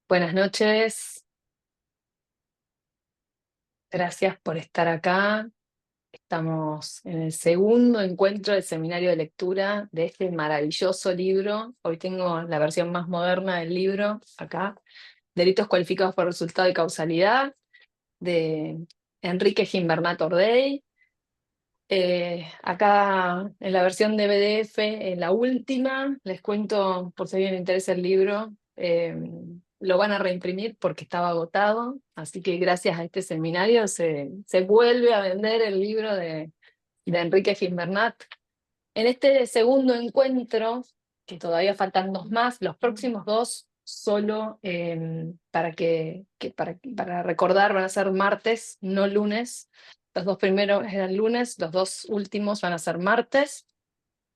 Buenas noches, gracias por estar acá. Estamos en el segundo encuentro del seminario de lectura de este maravilloso libro. Hoy tengo la versión más moderna del libro acá, Delitos cualificados por resultado y causalidad, de Enrique Gimbernat Ordey. Acá en la versión de PDF, en la última, les cuento por si a alguien le interesa el libro, lo van a reimprimir porque estaba agotado, así que gracias a este seminario se vuelve a vender el libro de Enrique Gimbernat. En este segundo encuentro, que todavía faltan dos más, los próximos dos solo para recordar van a ser martes, no lunes. Los dos primeros eran lunes, los dos últimos van a ser martes.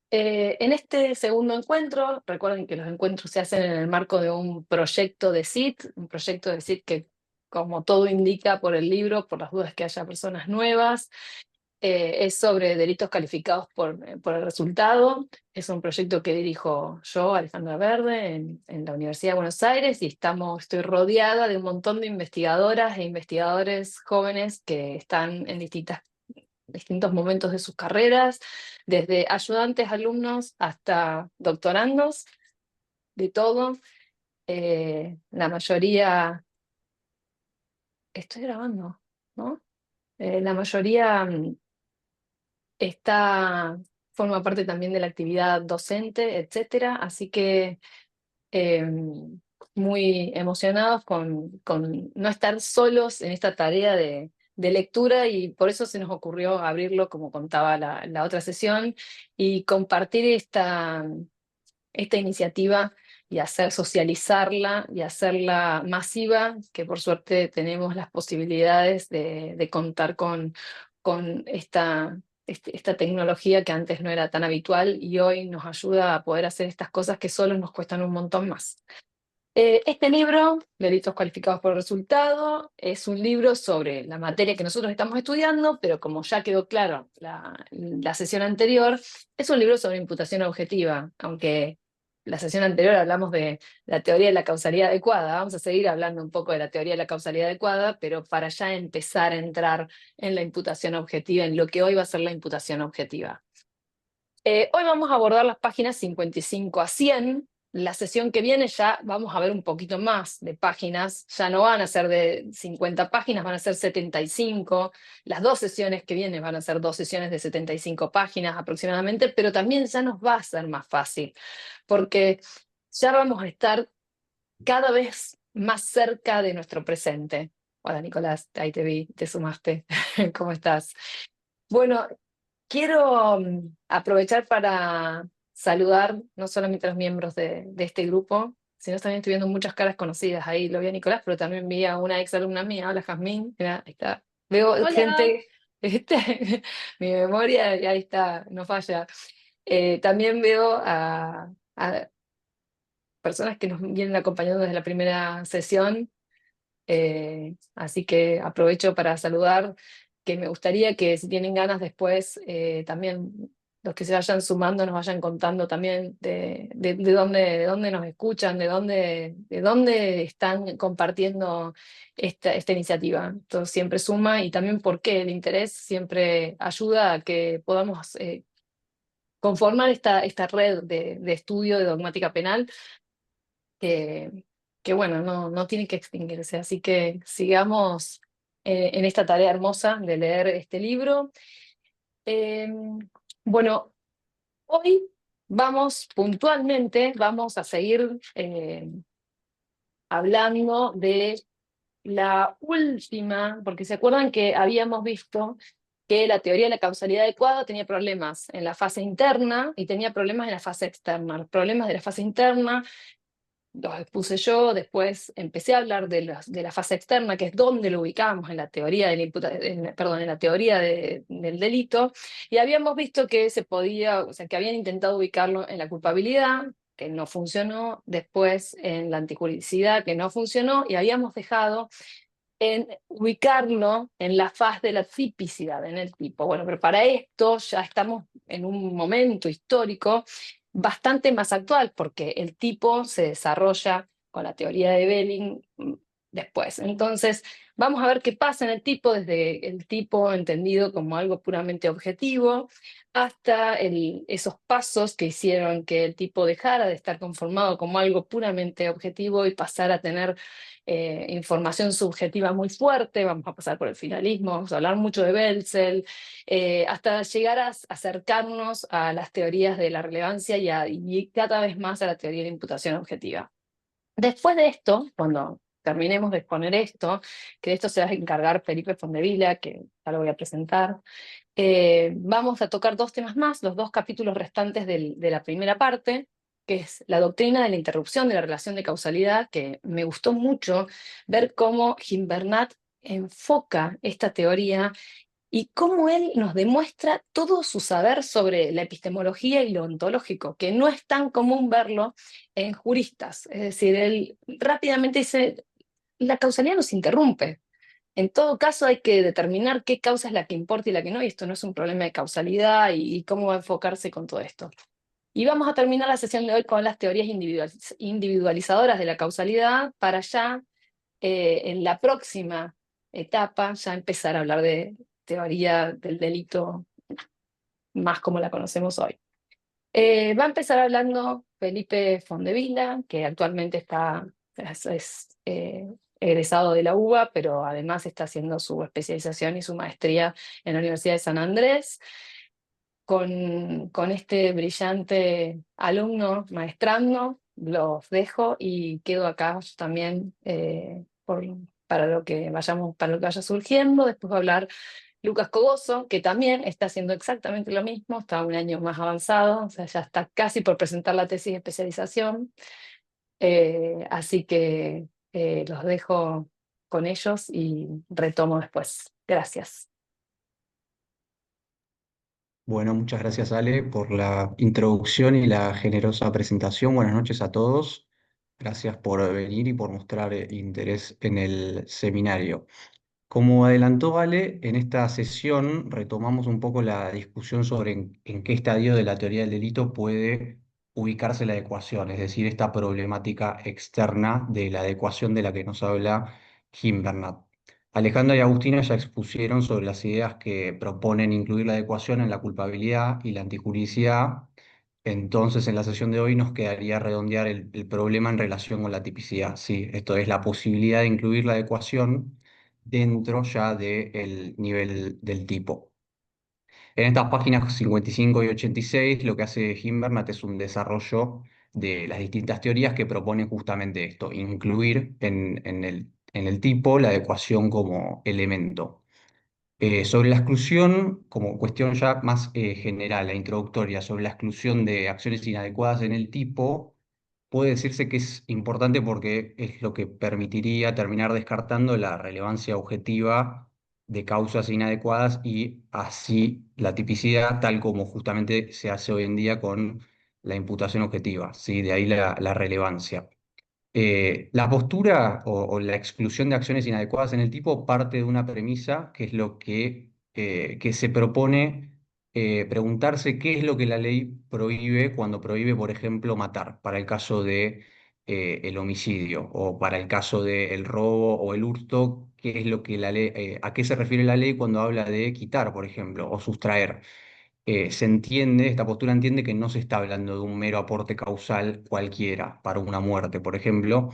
En este segundo encuentro, recuerden que los encuentros se hacen en el marco de un proyecto de CIT, un proyecto de CIT que, como todo indica por el libro, por las dudas que haya personas nuevas, es sobre delitos calificados por el resultado. Es un proyecto que dirijo yo, Alejandra Verde, en la Universidad de Buenos Aires, y estoy rodeada de un montón de investigadoras e investigadores jóvenes que están en distintos momentos de sus carreras, desde ayudantes, alumnos, hasta doctorandos, de todo. La mayoría, estoy grabando, ¿no? La mayoría está, forma parte también de la actividad docente, etcétera, así que eh, muy emocionados con no estar solos en esta tarea de lectura, y por eso se nos ocurrió abrirlo, como contaba la otra sesión, y compartir esta iniciativa y socializarla y hacerla masiva, que por suerte tenemos las posibilidades de contar con esta tecnología que antes no era tan habitual y hoy nos ayuda a poder hacer estas cosas que solo nos cuestan un montón más. Este libro, Delitos Cualificados por Resultado, es un libro sobre la materia que nosotros estamos estudiando, pero como ya quedó claro la sesión anterior, es un libro sobre imputación objetiva, aunque la sesión anterior hablamos de la teoría de la causalidad adecuada. Vamos a seguir hablando un poco de la teoría de la causalidad adecuada, pero para ya empezar a entrar en la imputación objetiva, en lo que hoy va a ser la imputación objetiva. Hoy vamos a abordar las páginas 55 a 100. La sesión que viene ya vamos a ver un poquito más de páginas, ya no van a ser de 50 páginas, van a ser 75. Las dos sesiones que vienen van a ser dos sesiones de 75 páginas aproximadamente, pero también ya nos va a ser más fácil, porque ya vamos a estar cada vez más cerca de nuestro presente. Hola Nicolás, ahí te vi, te sumaste. ¿Cómo estás? Bueno, quiero aprovechar para saludar no solamente a los miembros de este grupo, sino también estoy viendo muchas caras conocidas ahí. Lo vi a Nicolás, pero también vi a una ex alumna mía, hola Jazmín, mira, ahí está. Veo Hola. gente, mi memoria, y ahí está, no falla. También veo a personas que nos vienen acompañando desde la primera sesión, así que aprovecho para saludar, que me gustaría que si tienen ganas después, también los que se vayan sumando nos vayan contando también de dónde nos escuchan, de dónde están compartiendo esta iniciativa. Esto siempre suma, y también porque el interés siempre ayuda a que podamos conformar esta red de estudio de dogmática penal que, que bueno, no tiene que extinguirse. Así que sigamos en esta tarea hermosa de leer este libro. Eh, bueno, hoy vamos a seguir hablando de la última, porque se acuerdan que habíamos visto que la teoría de la causalidad adecuada tenía problemas en la fase interna y tenía problemas en la fase externa. Los problemas de la fase interna los expuse yo, después empecé a hablar de la fase externa, que es donde lo ubicamos en la teoría en la teoría del delito, y habíamos visto que se podía, o sea, que habían intentado ubicarlo en la culpabilidad, que no funcionó, después en la antijudicidad, que no funcionó, y habíamos dejado en ubicarlo en la faz de la tipicidad, en el tipo. Bueno, pero para esto ya estamos en un momento histórico bastante más actual, porque el tipo se desarrolla con la teoría de Belling después. Entonces, vamos a ver qué pasa en el tipo, desde el tipo entendido como algo puramente objetivo, hasta esos pasos que hicieron que el tipo dejara de estar conformado como algo puramente objetivo y pasara a tener información subjetiva muy fuerte. Vamos a pasar por el finalismo, vamos a hablar mucho de Belzel, hasta llegar a acercarnos a las teorías de la relevancia y cada vez más a la teoría de imputación objetiva. Después de esto, cuando terminemos de exponer esto, que de esto se va a encargar Felipe Fondevila, que ya lo voy a presentar, vamos a tocar dos temas más, los dos capítulos restantes de la primera parte, que es la doctrina de la interrupción de la relación de causalidad, que me gustó mucho ver cómo Gimbernat enfoca esta teoría y cómo él nos demuestra todo su saber sobre la epistemología y lo ontológico, que no es tan común verlo en juristas. Es decir, él rápidamente dice, la causalidad nos interrumpe. En todo caso hay que determinar qué causa es la que importa y la que no, y esto no es un problema de causalidad y cómo va a enfocarse con todo esto. Y vamos a terminar la sesión de hoy con las teorías individualizadoras de la causalidad para ya en la próxima etapa ya empezar a hablar de teoría del delito más como la conocemos hoy. Va a empezar hablando Felipe Fondevila, que actualmente es egresado de la UBA, pero además está haciendo su especialización y su maestría en la Universidad de San Andrés, con este brillante alumno maestrando. Los dejo y quedo acá yo también para lo que para lo que vaya surgiendo. Después va a hablar Lucas Cogoso, que también está haciendo exactamente lo mismo, está un año más avanzado, o sea, ya está casi por presentar la tesis de especialización. Así que los dejo con ellos y retomo después. Gracias. Bueno, muchas gracias Ale por la introducción y la generosa presentación. Buenas noches a todos. Gracias por venir y por mostrar interés en el seminario. Como adelantó Ale, en esta sesión retomamos un poco la discusión sobre en qué estadio de la teoría del delito puede ubicarse la adecuación, es decir, esta problemática externa de la adecuación de la que nos habla Gimbernat. Alejandra y Agustina ya expusieron sobre las ideas que proponen incluir la adecuación en la culpabilidad y la antijuridicidad. Entonces, en la sesión de hoy nos quedaría redondear el problema en relación con la tipicidad. Sí, esto es la posibilidad de incluir la adecuación dentro ya del nivel del tipo. En estas páginas 55 y 86, lo que hace Gimbernat es un desarrollo de las distintas teorías que proponen justamente esto, incluir en el tipo la adecuación como elemento. Sobre la exclusión, como cuestión ya más general, la introductoria, sobre la exclusión de acciones inadecuadas en el tipo, puede decirse que es importante porque es lo que permitiría terminar descartando la relevancia objetiva de causas inadecuadas y así la tipicidad, tal como justamente se hace hoy en día con la imputación objetiva, ¿sí? De ahí la relevancia. La postura o la exclusión de acciones inadecuadas en el tipo parte de una premisa que es lo que se propone preguntarse qué es lo que la ley prohíbe cuando prohíbe, por ejemplo, matar, para el caso de el homicidio o para el caso del robo o el hurto, qué es lo que la ley, a qué se refiere la ley cuando habla de quitar, por ejemplo, o sustraer. Se entiende, esta postura entiende que no se está hablando de un mero aporte causal cualquiera para una muerte, por ejemplo,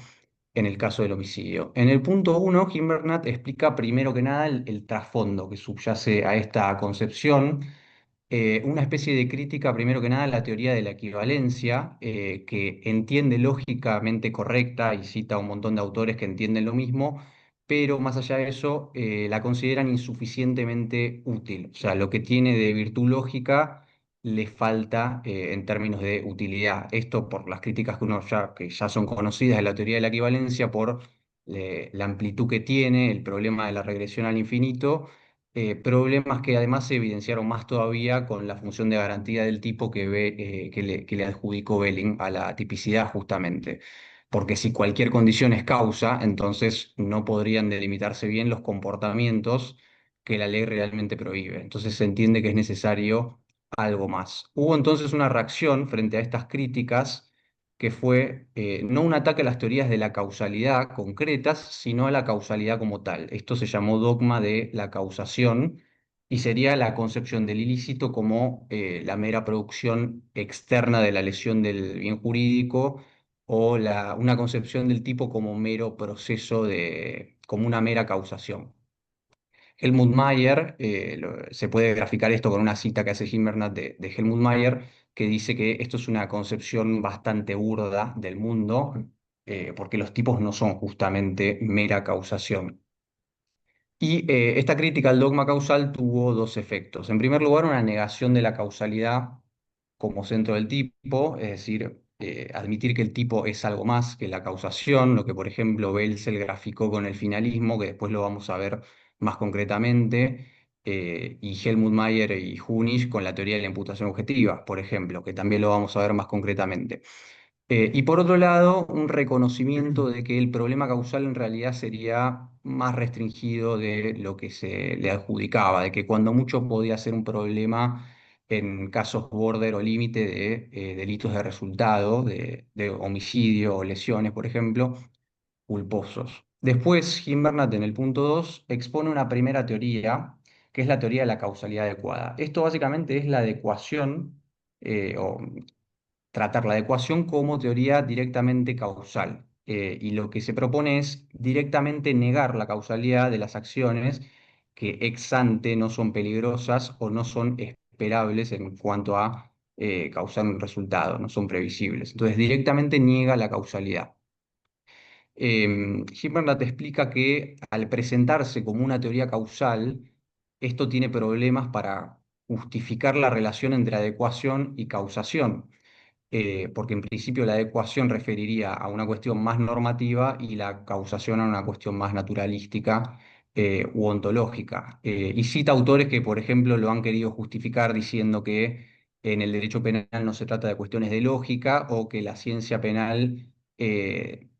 en el caso del homicidio. En el punto uno, Gimbernat explica primero que nada el trasfondo que subyace a esta concepción, una especie de crítica, primero que nada, a la teoría de la equivalencia, que entiende lógicamente correcta y cita un montón de autores que entienden lo mismo, pero más allá de eso, la consideran insuficientemente útil. O sea, lo que tiene de virtud lógica le falta en términos de utilidad. Esto por las críticas que ya son conocidas de la teoría de la equivalencia, por la amplitud que tiene, el problema de la regresión al infinito, problemas que además se evidenciaron más todavía con la función de garantía del tipo que le adjudicó Belling a la tipicidad justamente. Porque si cualquier condición es causa, entonces no podrían delimitarse bien los comportamientos que la ley realmente prohíbe. Entonces se entiende que es necesario algo más. Hubo entonces una reacción frente a estas críticas que fue no un ataque a las teorías de la causalidad concretas, sino a la causalidad como tal. Esto se llamó dogma de la causación y sería la concepción del ilícito como la mera producción externa de la lesión del bien jurídico o una concepción del tipo como mero proceso como una mera causación. Helmut Mayer, se puede graficar esto con una cita que hace Gimbernat de Helmut Mayer, que dice que esto es una concepción bastante burda del mundo, porque los tipos no son justamente mera causación. Y esta crítica al dogma causal tuvo dos efectos. En primer lugar, una negación de la causalidad como centro del tipo, es decir, admitir que el tipo es algo más que la causación, lo que por ejemplo Belzel graficó con el finalismo, que después lo vamos a ver más concretamente, y Helmut Mayer y Hunich con la teoría de la imputación objetiva, por ejemplo, que también lo vamos a ver más concretamente. Y por otro lado, un reconocimiento de que el problema causal en realidad sería más restringido de lo que se le adjudicaba, de que cuando mucho podía ser un problema en casos border o límite de delitos de resultado, de homicidio o lesiones, por ejemplo, culposos. Después, Gimbernat en el punto 2 expone una primera teoría, que es la teoría de la causalidad adecuada. Esto básicamente es la adecuación o tratar la adecuación como teoría directamente causal. Y lo que se propone es directamente negar la causalidad de las acciones que ex ante no son peligrosas o no son esperables en cuanto a causar un resultado, no son previsibles. Entonces, directamente niega la causalidad. Hilbert te explica que al presentarse como una teoría causal, esto tiene problemas para justificar la relación entre adecuación y causación, porque en principio la adecuación referiría a una cuestión más normativa y la causación a una cuestión más naturalística u ontológica. Y cita autores que, por ejemplo, lo han querido justificar diciendo que en el derecho penal no se trata de cuestiones de lógica o que la ciencia penal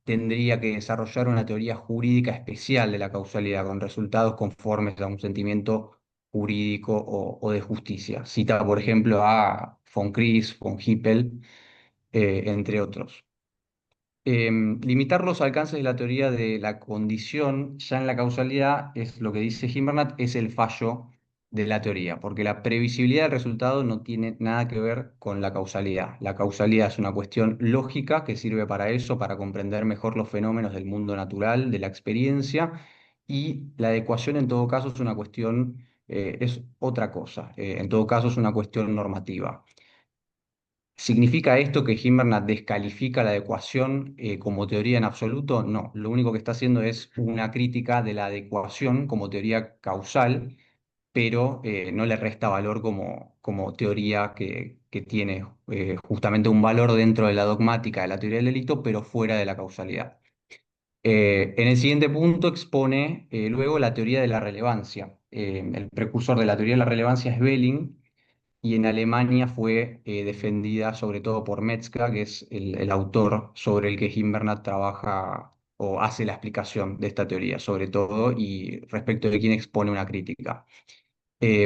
tendría que desarrollar una teoría jurídica especial de la causalidad con resultados conformes a un sentimiento jurídico o de justicia. Cita, por ejemplo, a von Kries, von Hippel, entre otros. Limitar los alcances de la teoría de la condición ya en la causalidad es lo que dice Gimbernat, es el fallo de la teoría, porque la previsibilidad del resultado no tiene nada que ver con la causalidad. La causalidad es una cuestión lógica que sirve para eso, para comprender mejor los fenómenos del mundo natural, de la experiencia, y la adecuación en todo caso es una cuestión, es otra cosa, en todo caso es una cuestión normativa. ¿Significa esto que Gimbernat descalifica la adecuación como teoría en absoluto? No, lo único que está haciendo es una crítica de la adecuación como teoría causal, pero no le resta valor como teoría que tiene justamente un valor dentro de la dogmática de la teoría del delito, pero fuera de la causalidad. En el siguiente punto expone luego la teoría de la relevancia. El precursor de la teoría de la relevancia es Belling, y en Alemania fue defendida sobre todo por Metzger, que es el autor sobre el que Gimbernat trabaja o hace la explicación de esta teoría, sobre todo, y respecto de quién expone una crítica.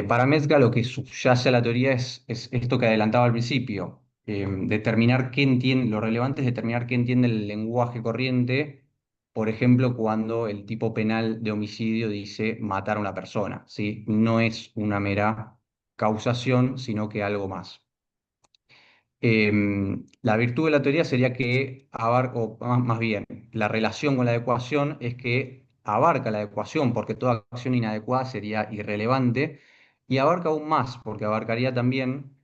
Para Metzger lo que subyace a la teoría es esto que adelantaba al principio, determinar qué entiende, lo relevante es determinar qué entiende el lenguaje corriente, por ejemplo, cuando el tipo penal de homicidio dice matar a una persona, ¿sí? No es una mera causación, sino que algo más. La virtud de la teoría sería que abarca, o más bien, la relación con la adecuación es que abarca la adecuación, porque toda acción inadecuada sería irrelevante, y abarca aún más, porque abarcaría también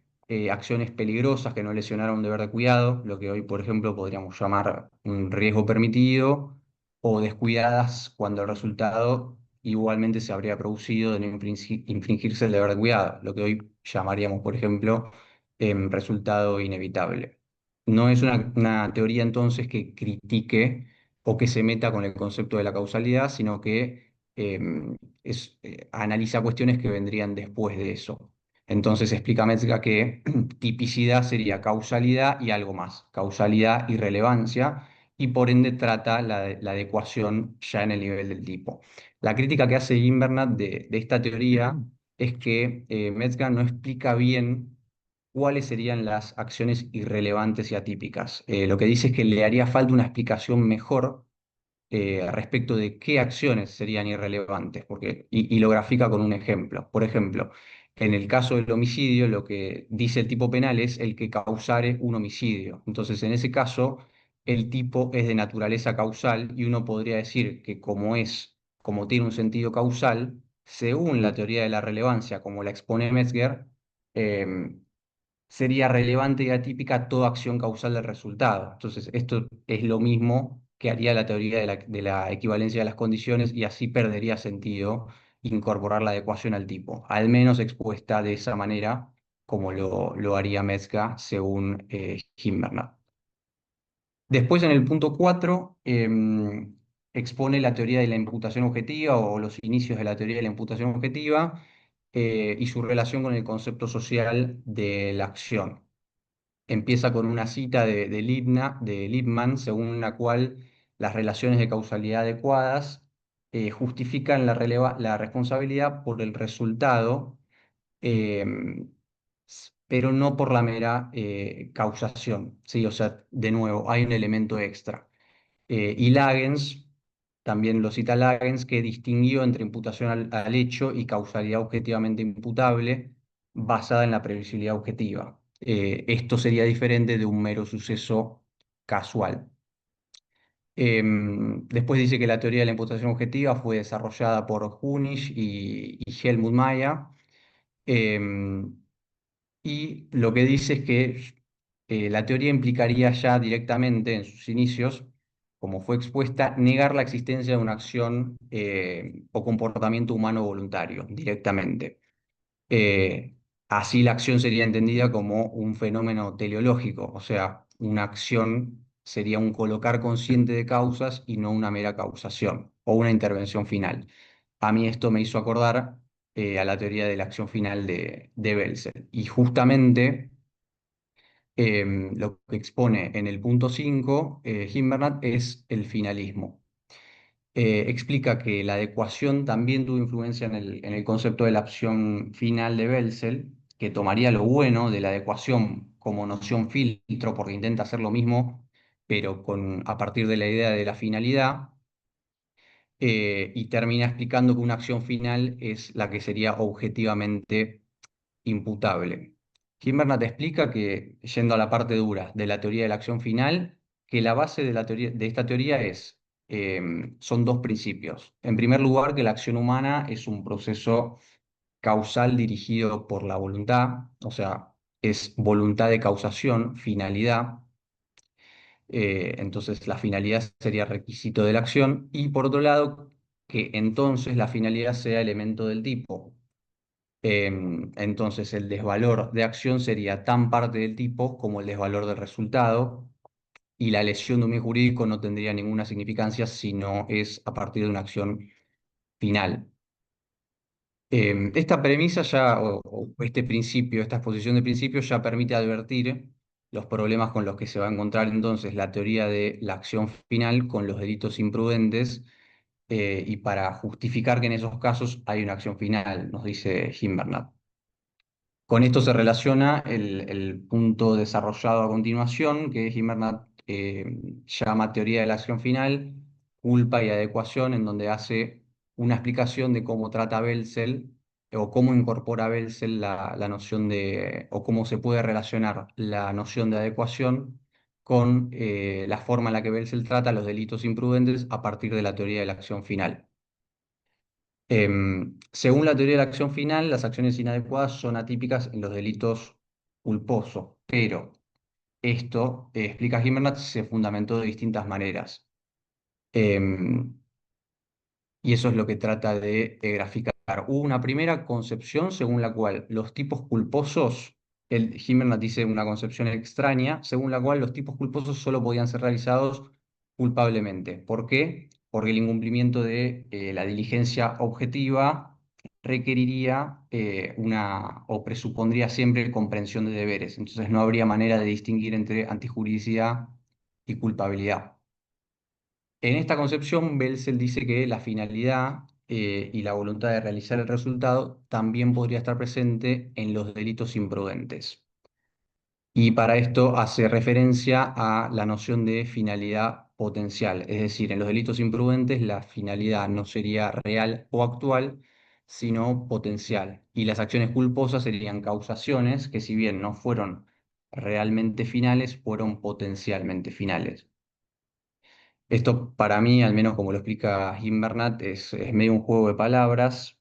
acciones peligrosas que no lesionaran un deber de cuidado, lo que hoy, por ejemplo, podríamos llamar un riesgo permitido, o descuidadas cuando el resultado igualmente se habría producido de no infringirse el deber de cuidado, lo que hoy llamaríamos, por ejemplo, resultado inevitable. No es una teoría entonces que critique o que se meta con el concepto de la causalidad, sino que analiza cuestiones que vendrían después de eso. Entonces explica Metzger que tipicidad sería causalidad y algo más, causalidad y relevancia, y por ende trata la adecuación ya en el nivel del tipo. La crítica que hace Gimbernat de esta teoría es que Metzger no explica bien cuáles serían las acciones irrelevantes y atípicas. Lo que dice es que le haría falta una explicación mejor respecto de qué acciones serían irrelevantes, y lo grafica con un ejemplo. Por ejemplo, en el caso del homicidio, lo que dice el tipo penal es el que causare un homicidio. Entonces, en ese caso, el tipo es de naturaleza causal y uno podría decir que como tiene un sentido causal, según la teoría de la relevancia, como la expone Metzger, eh, sería relevante y atípica toda acción causal del resultado. Entonces, esto es lo mismo que haría la teoría de la equivalencia de las condiciones y así perdería sentido incorporar la adecuación al tipo, al menos expuesta de esa manera como lo haría Metzger según Gimbernat. Después, en el punto 4 expone la teoría de la imputación objetiva o los inicios de la teoría de la imputación objetiva y su relación con el concepto social de la acción. Empieza con una cita de Lippmann, según la cual las relaciones de causalidad adecuadas justifican la responsabilidad por el resultado, eh, pero no por la mera causación. ¿Sí? O sea, de nuevo, hay un elemento extra. Y Lagens, también lo cita Lagens, que distinguió entre imputación al hecho y causalidad objetivamente imputable basada en la previsibilidad objetiva. Esto sería diferente de un mero suceso casual. Después dice que la teoría de la imputación objetiva fue desarrollada por Hunich y Helmut Mayer. em, y lo que dice es que la teoría implicaría ya directamente en sus inicios, como fue expuesta, negar la existencia de una acción o comportamiento humano voluntario directamente. Eh, Así la acción sería entendida como un fenómeno teleológico, o sea, una acción sería un colocar consciente de causas y no una mera causación o una intervención final. A mí esto me hizo acordar a la teoría de la acción final de Belsel. Y justamente lo que expone en el punto 5 Gimbernat es el finalismo. Explica que la adecuación también tuvo influencia en el concepto de la acción final de Belsel, que tomaría lo bueno de la adecuación como noción filtro, porque intenta hacer lo mismo, pero a partir de la idea de la finalidad, y termina explicando que una acción final es la que sería objetivamente imputable. Gimbernat explica que, yendo a la parte dura de la teoría de la acción final, que la base de esta teoría son dos principios. En primer lugar, que la acción humana es un proceso causal dirigido por la voluntad, o sea, es voluntad de causación, finalidad. Entonces, la finalidad sería requisito de la acción. Y por otro lado, que entonces la finalidad sea elemento del tipo. Entonces, el desvalor de acción sería tan parte del tipo como el desvalor del resultado, y la lesión de un bien jurídico no tendría ninguna significancia si no es a partir de una acción final. Esta premisa o este principio, esta exposición de principios ya permite advertir los problemas con los que se va a encontrar entonces la teoría de la acción final con los delitos imprudentes, y para justificar que en esos casos hay una acción final, nos dice Gimbernat. Con esto se relaciona el punto desarrollado a continuación, que Gimbernat llama teoría de la acción final, culpa y adecuación, en donde hace una explicación de cómo trata Belzel o cómo incorpora Belzel la noción o cómo se puede relacionar la noción de adecuación con la forma en la que Belzel trata los delitos imprudentes a partir de la teoría de la acción final. Según la teoría de la acción final, las acciones inadecuadas son atípicas en los delitos culposos, pero esto, explica Gimbernat, se fundamentó de distintas maneras. Em, y eso es lo que trata de graficar. Hubo una primera concepción según la cual los tipos culposos, Gimbernat dice una concepción extraña, según la cual los tipos culposos solo podían ser realizados culpablemente. ¿Por qué? Porque el incumplimiento de la diligencia objetiva requeriría o presupondría siempre comprensión de deberes. Entonces no habría manera de distinguir entre antijuridicidad y culpabilidad. En esta concepción, Belzel dice que la finalidad y la voluntad de realizar el resultado también podría estar presente en los delitos imprudentes. Y para esto hace referencia a la noción de finalidad potencial, es decir, en los delitos imprudentes la finalidad no sería real o actual, sino potencial. Y las acciones culposas serían causaciones que, si bien no fueron realmente finales, fueron potencialmente finales. Esto para mí, al menos como lo explica Gimbernat, es medio un juego de palabras.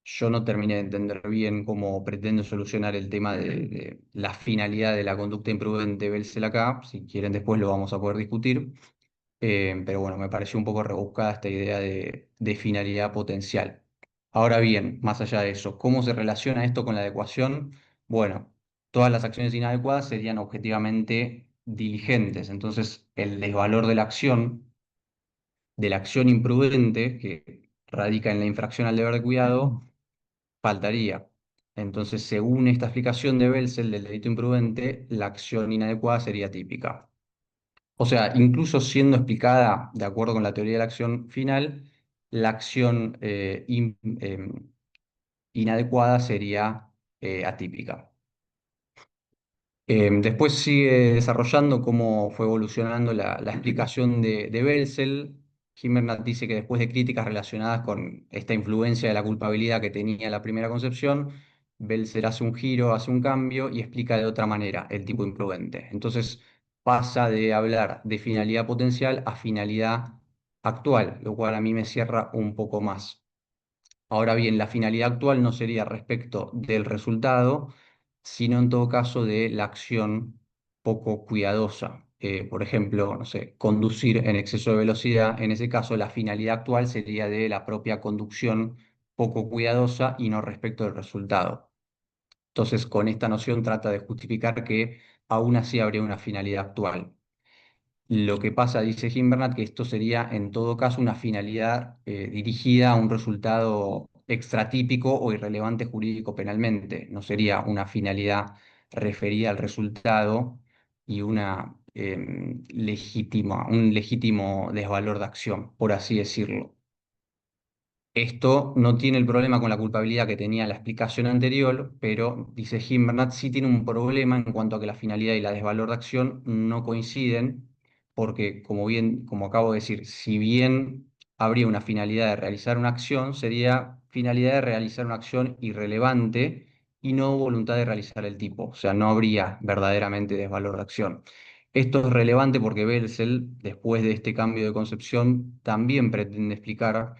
Yo no terminé de entender bien cómo pretende solucionar el tema de la finalidad de la conducta imprudente Belcel acá. Si quieren, después lo vamos a poder discutir. Pero bueno, me pareció un poco rebuscada esta idea de finalidad potencial. Ahora bien, más allá de eso, ¿cómo se relaciona esto con la adecuación? Bueno, todas las acciones inadecuadas serían objetivamente diligentes. Entonces, el desvalor de la acción imprudente, que radica en la infracción al deber de cuidado, faltaría. Entonces, según esta explicación de Belzel del delito imprudente, la acción inadecuada sería típica. O sea, incluso siendo explicada de acuerdo con la teoría de la acción final, la acción inadecuada sería atípica. Después sigue desarrollando cómo fue evolucionando la explicación de Belzel. Gimbernat dice que después de críticas relacionadas con esta influencia de la culpabilidad que tenía la primera concepción, Belzel hace un giro, hace un cambio y explica de otra manera el tipo imprudente. Entonces pasa de hablar de finalidad potencial a finalidad actual, lo cual a mí me cierra un poco más. Ahora bien, la finalidad actual no sería respecto del resultado, sino en todo caso de la acción poco cuidadosa. Por ejemplo, no sé, conducir en exceso de velocidad. En ese caso, la finalidad actual sería de la propia conducción poco cuidadosa y no respecto del resultado. Entonces, con esta noción trata de justificar que aún así habría una finalidad actual. Lo que pasa, dice Gimbernat, que esto sería en todo caso una finalidad dirigida a un resultado extratípico o irrelevante jurídico penalmente. No sería una finalidad referida al resultado y un legítimo desvalor de acción, por así decirlo. Esto no tiene el problema con la culpabilidad que tenía la explicación anterior, pero, dice Gimbernat, sí tiene un problema en cuanto a que la finalidad y la desvalor de acción no coinciden, porque, como acabo de decir, si bien habría una finalidad de realizar una acción, sería finalidad de realizar una acción irrelevante y no voluntad de realizar el tipo, o sea, no habría verdaderamente desvalor de acción. Esto es relevante porque Belzel, después de este cambio de concepción, también pretende explicar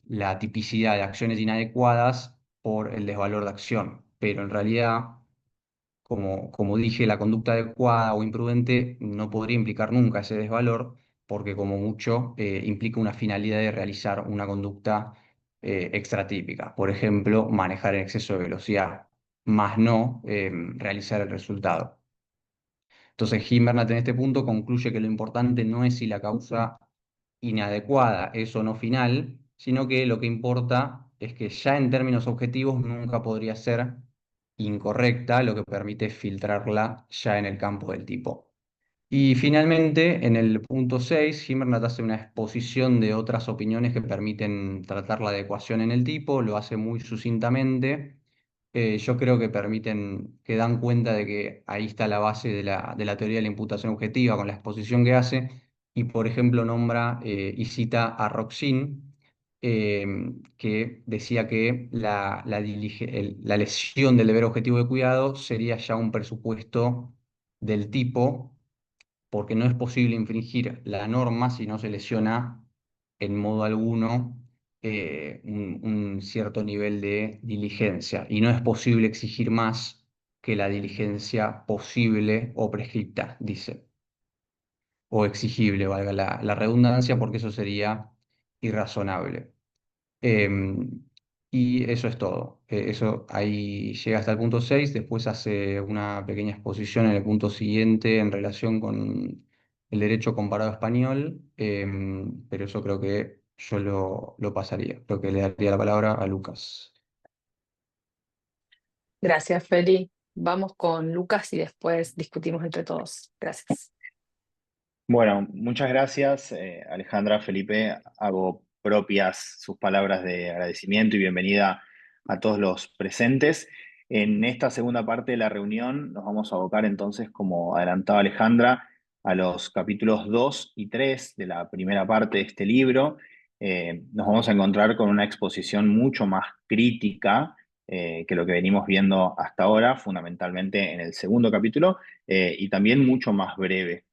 la tipicidad de acciones inadecuadas por el desvalor de acción. Pero en realidad, como dije, la conducta adecuada o imprudente no podría implicar nunca ese desvalor, porque como mucho implica una finalidad de realizar una conducta extratípica. Por ejemplo, manejar en exceso de velocidad, más no realizar el resultado. Entonces, Gimbernat en este punto concluye que lo importante no es si la causa inadecuada es o no final, sino que lo que importa es que ya en términos objetivos nunca podría ser incorrecta, lo que permite filtrarla ya en el campo del tipo. Y finalmente, en el punto 6, Gimbernat hace una exposición de otras opiniones que permiten tratar la adecuación en el tipo, lo hace muy sucintamente. Yo creo que permiten, que dan cuenta de que ahí está la base de la teoría de la imputación objetiva con la exposición que hace, y por ejemplo nombra y cita a Roxin, que decía que la lesión del deber objetivo de cuidado sería ya un presupuesto del tipo, porque no es posible infringir la norma si no se lesiona en modo alguno un cierto nivel de diligencia. Y no es posible exigir más que la diligencia posible o prescripta, dice, o exigible, valga la redundancia, porque eso sería irrazonable. Em, y eso es todo. Eso ahí llega hasta el punto 6. Después hace una pequeña exposición en el punto siguiente en relación con el derecho comparado español, pero eso creo que yo lo pasaría. Creo que le daría la palabra a Lucas. Gracias, Feli. Vamos con Lucas y después discutimos entre todos. Gracias. Bueno, muchas gracias, Alejandra, Felipe. Hago propias sus palabras de agradecimiento y bienvenida a todos los presentes. En esta segunda parte de la reunión nos vamos a abocar entonces, como adelantaba Alejandra, a los capítulos 2 y 3 de la primera parte de este libro. Nos vamos a encontrar con una exposición mucho más crítica que lo que venimos viendo hasta ahora, fundamentalmente en el segundo capítulo, y también mucho más breve.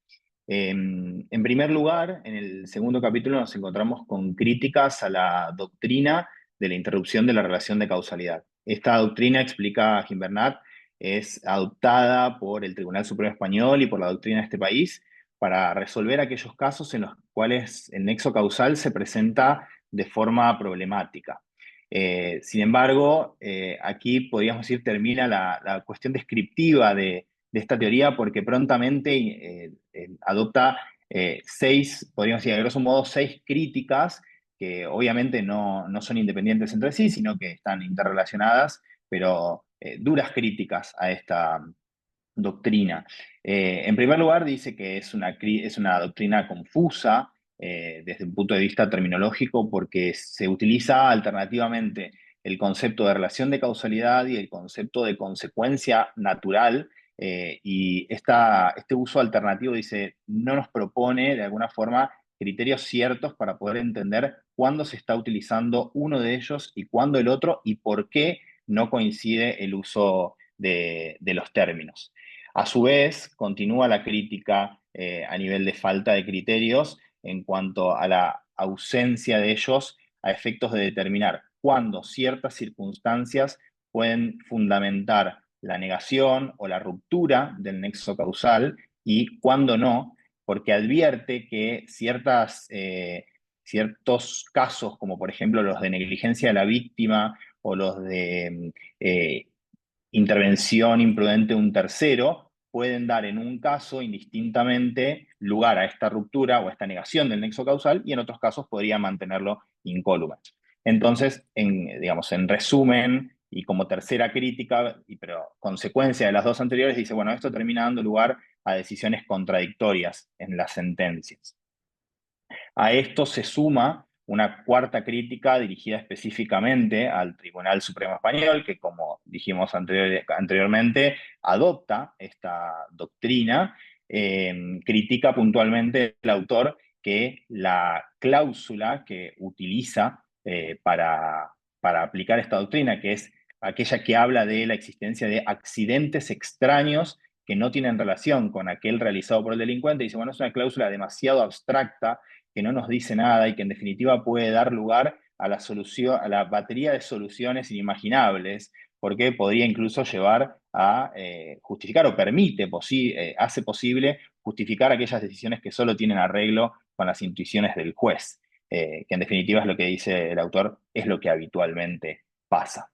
En primer lugar, en el segundo capítulo nos encontramos con críticas a la doctrina de la interrupción de la relación de causalidad. Esta doctrina, explica Gimbernat, es adoptada por el Tribunal Supremo Español y por la doctrina de este país para resolver aquellos casos en los cuales el nexo causal se presenta de forma problemática. Sin embargo, aquí podríamos decir termina la cuestión descriptiva de esta teoría porque prontamente adopta seis, podríamos decir a grosso modo, seis críticas que obviamente no son independientes entre sí, sino que están interrelacionadas, pero duras críticas a esta doctrina. En primer lugar, dice que es una doctrina confusa desde un punto de vista terminológico porque se utiliza alternativamente el concepto de relación de causalidad y el concepto de consecuencia natural, y este uso alternativo, dice, no nos propone de alguna forma criterios ciertos para poder entender cuándo se está utilizando uno de ellos y cuándo el otro y por qué no coincide el uso de los términos. A su vez, continúa la crítica a nivel de falta de criterios en cuanto a la ausencia de ellos a efectos de determinar cuándo ciertas circunstancias pueden fundamentar la negación o la ruptura del nexo causal y cuándo no, porque advierte que ciertos casos, como por ejemplo los de negligencia de la víctima o los de intervención imprudente de un tercero, pueden dar en un caso indistintamente lugar a esta ruptura o a esta negación del nexo causal y en otros casos podría mantenerlo incólume. Entonces, digamos, en resumen y como tercera crítica, pero consecuencia de las dos anteriores, dice, bueno, esto termina dando lugar a decisiones contradictorias en las sentencias. A esto se suma una cuarta crítica dirigida específicamente al Tribunal Supremo Español, que como dijimos anteriormente, adopta esta doctrina. Critica puntualmente el autor que la cláusula que utiliza para aplicar esta doctrina, que es aquella que habla de la existencia de accidentes extraños que no tienen relación con aquel realizado por el delincuente, dice, bueno, es una cláusula demasiado abstracta que no nos dice nada y que en definitiva puede dar lugar a la batería de soluciones inimaginables, porque podría incluso llevar a justificar o hace posible justificar aquellas decisiones que solo tienen arreglo con las intuiciones del juez, que en definitiva es lo que dice el autor, es lo que habitualmente pasa.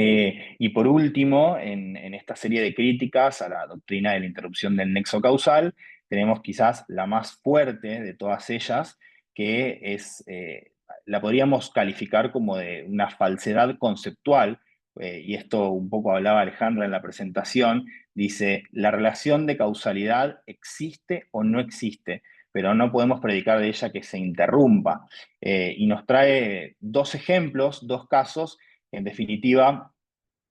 Y por último, en esta serie de críticas a la doctrina de la interrupción del nexo causal, tenemos quizás la más fuerte de todas ellas, que la podríamos calificar como de una falsedad conceptual, y esto un poco hablaba Alejandra en la presentación, dice, la relación de causalidad existe o no existe, pero no podemos predicar de ella que se interrumpa. Y nos trae dos ejemplos, dos casos en definitiva,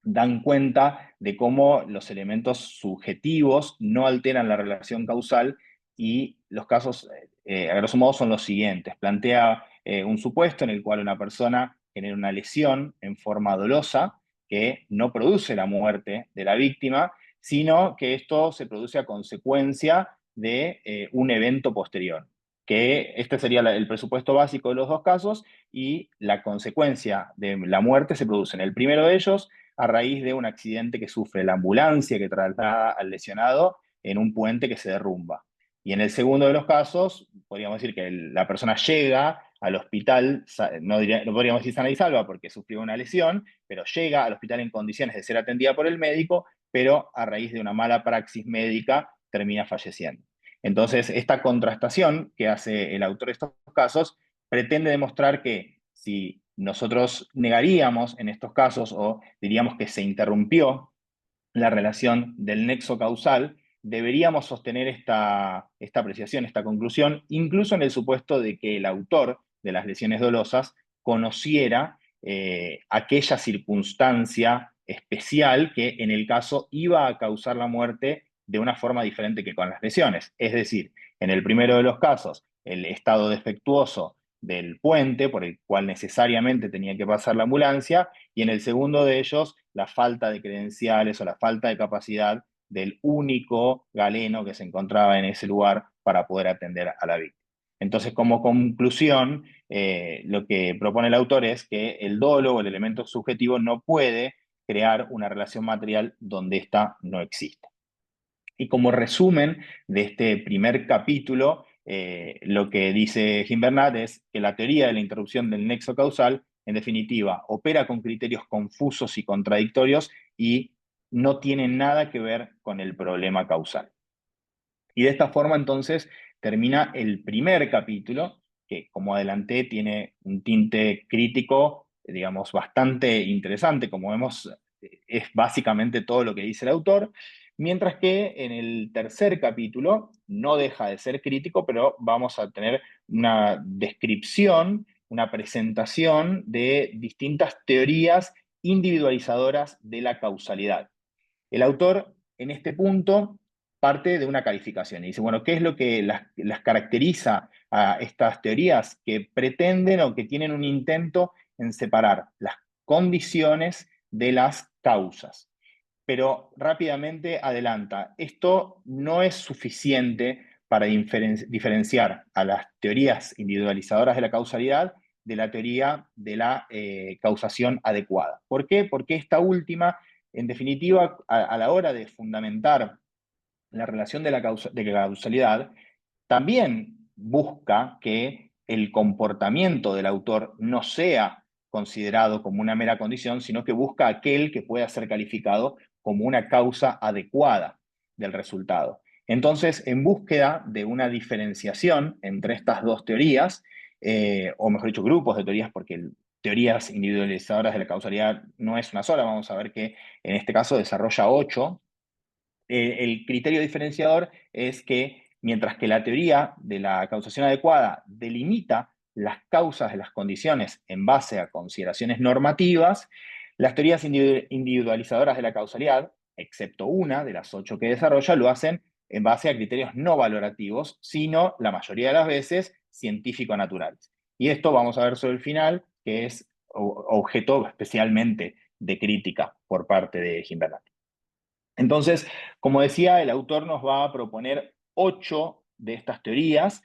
dan cuenta de cómo los elementos subjetivos no alteran la relación causal y los casos, a grosso modo, son los siguientes. Plantea un supuesto en el cual una persona genera una lesión en forma dolosa que no produce la muerte de la víctima, sino que esto se produce a consecuencia de un evento posterior, que este sería el presupuesto básico de los dos casos, y la consecuencia de la muerte se produce en el primero de ellos a raíz de un accidente que sufre la ambulancia que traslada al lesionado en un puente que se derrumba. Y en el segundo de los casos, podríamos decir que la persona llega al hospital, no podríamos decir sana y salva porque sufrió una lesión, pero llega al hospital en condiciones de ser atendida por el médico, pero a raíz de una mala praxis médica termina falleciendo. Entonces, esta contrastación que hace el autor de estos casos pretende demostrar que si nosotros negaríamos en estos casos o diríamos que se interrumpió la relación del nexo causal, deberíamos sostener esta apreciación, esta conclusión, incluso en el supuesto de que el autor de las lesiones dolosas conociera aquella circunstancia especial que en el caso iba a causar la muerte de una forma diferente que con las lesiones. Es decir, en el primero de los casos, el estado defectuoso del puente por el cual necesariamente tenía que pasar la ambulancia, y en el segundo de ellos, la falta de credenciales o la falta de capacidad del único galeno que se encontraba en ese lugar para poder atender a la víctima. Entonces, como conclusión, lo que propone el autor es que el dolo o el elemento subjetivo no puede crear una relación material donde ésta no existe. Y como resumen de este primer capítulo, lo que dice Gimbernat es que la teoría de la interrupción del nexo causal, en definitiva, opera con criterios confusos y contradictorios y no tiene nada que ver con el problema causal. Y de esta forma, entonces, termina el primer capítulo, que, como adelanté, tiene un tinte crítico, digamos, bastante interesante. Como vemos, es básicamente todo lo que dice el autor, mientras que en el tercer capítulo no deja de ser crítico, pero vamos a tener una descripción, una presentación de distintas teorías individualizadoras de la causalidad. El autor, en este punto, parte de una calificación y dice, bueno, ¿qué es lo que las caracteriza a estas teorías que pretenden o que tienen un intento en separar las condiciones de las causas? Pero rápidamente adelanta, esto no es suficiente para diferenciar a las teorías individualizadoras de la causalidad de la teoría de la causación adecuada. ¿Por qué? Porque esta última, en definitiva, a la hora de fundamentar la relación de la causalidad, también busca que el comportamiento del autor no sea considerado como una mera condición, sino que busca aquel que pueda ser calificado como una causa adecuada del resultado. Entonces, en búsqueda de una diferenciación entre estas dos teorías, o mejor dicho, grupos de teorías, porque teorías individualizadoras de la causalidad no es una sola, vamos a ver que en este caso desarrolla 8. El criterio diferenciador es que mientras que la teoría de la causación adecuada delimita las causas de las condiciones en base a consideraciones normativas, las teorías individualizadoras de la causalidad, excepto una de las 8 que desarrolla, lo hacen en base a criterios no valorativos, sino la mayoría de las veces científico-naturales. Y esto vamos a ver sobre el final, que es objeto especialmente de crítica por parte de Gimbernat. Entonces, como decía, el autor nos va a proponer 8 de estas teorías.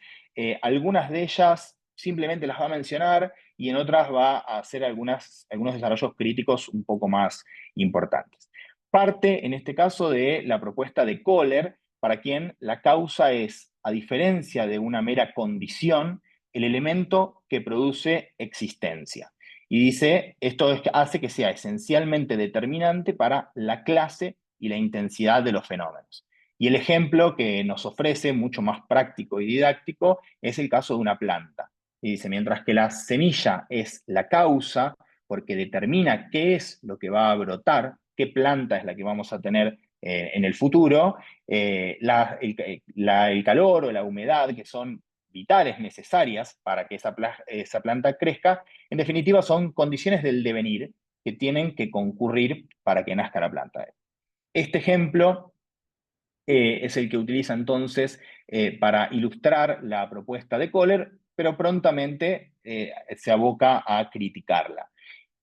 Algunas de ellas simplemente las va a mencionar y en otras va a hacer algunos desarrollos críticos un poco más importantes. Parte, en este caso, de la propuesta de Kohler, para quien la causa es, a diferencia de una mera condición, el elemento que produce existencia. Y dice, esto hace que sea esencialmente determinante para la clase y la intensidad de los fenómenos. Y el ejemplo que nos ofrece, mucho más práctico y didáctico, es el caso de una planta. Y dice, mientras que la semilla es la causa, porque determina qué es lo que va a brotar, qué planta es la que vamos a tener en el futuro, el calor o la humedad, que son vitales, necesarias para que esa planta crezca, en definitiva son condiciones del devenir que tienen que concurrir para que nazca la planta. Este ejemplo es el que utiliza entonces para ilustrar la propuesta de Kohler, pero prontamente se aboca a criticarla.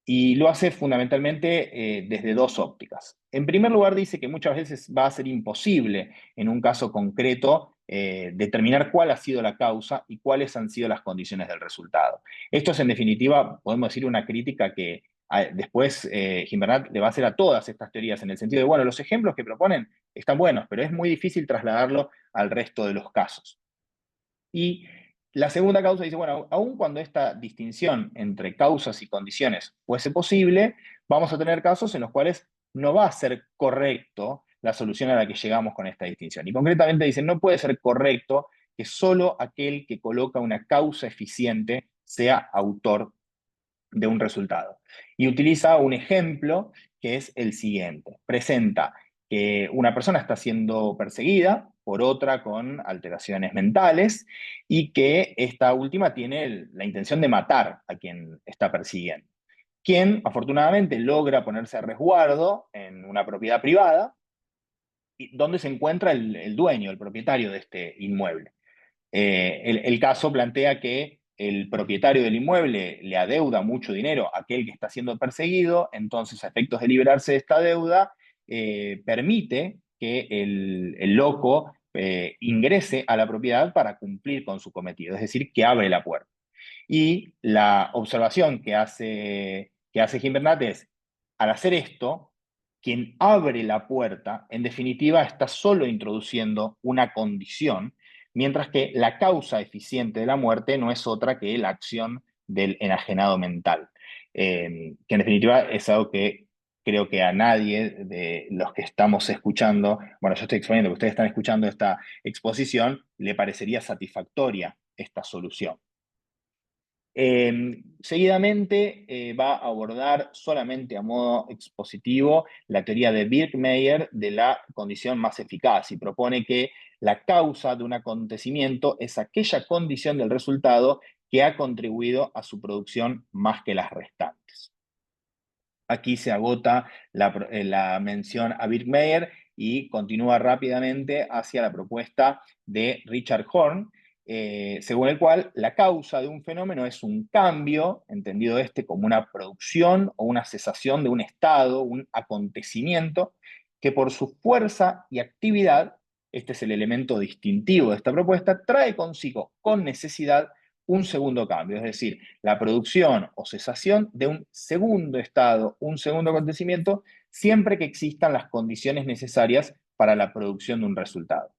Y lo hace fundamentalmente desde dos ópticas. En primer lugar, dice que muchas veces va a ser imposible, en un caso concreto, determinar cuál ha sido la causa y cuáles han sido las condiciones del resultado. Esto es, en definitiva, podemos decir, una crítica que después Gimbernat le va a hacer a todas estas teorías, en el sentido de, bueno, los ejemplos que proponen están buenos, pero es muy difícil trasladarlo al resto de los casos. Y la segunda causa dice, bueno, aun cuando esta distinción entre causas y condiciones fuese posible, vamos a tener casos en los cuales no va a ser correcto la solución a la que llegamos con esta distinción. Y concretamente dicen, no puede ser correcto que solo aquel que coloca una causa eficiente sea autor de un resultado. Y utiliza un ejemplo que es el siguiente. Presenta que una persona está siendo perseguida por otra con alteraciones mentales y que esta última tiene la intención de matar a quien está persiguiendo. quien afortunadamente logra ponerse a resguardo en una propiedad privada, donde se encuentra el dueño, el propietario de este inmueble. El caso plantea que el propietario del inmueble le adeuda mucho dinero a aquel que está siendo perseguido, entonces a efectos de liberarse de esta deuda, permite que el loco ingrese a la propiedad para cumplir con su cometido, es decir, que abre la puerta. Y la observación que hace Gimbernat es, al hacer esto, quien abre la puerta, en definitiva, está solo introduciendo una condición, mientras que la causa eficiente de la muerte no es otra que la acción del enajenado mental. Que en definitiva es algo que creo que a nadie de los que estamos escuchando, bueno, yo estoy exponiendo, que ustedes están escuchando esta exposición, le parecería satisfactoria esta solución. Seguidamente va a abordar solamente a modo expositivo la teoría de Birkmeyer de la condición más eficaz y propone que la causa de un acontecimiento es aquella condición del resultado que ha contribuido a su producción más que las restantes. Aquí se agota la mención a Birkmeyer y continúa rápidamente hacia la propuesta de Richard Horne, según el cual la causa de un fenómeno es un cambio, entendido como una producción o una cesación de un estado, un acontecimiento, que por su fuerza y actividad, este es el elemento distintivo de esta propuesta, trae consigo con necesidad un segundo cambio, es decir, la producción o cesación de un segundo estado, un segundo acontecimiento, siempre que existan las condiciones necesarias para la producción de un resultado.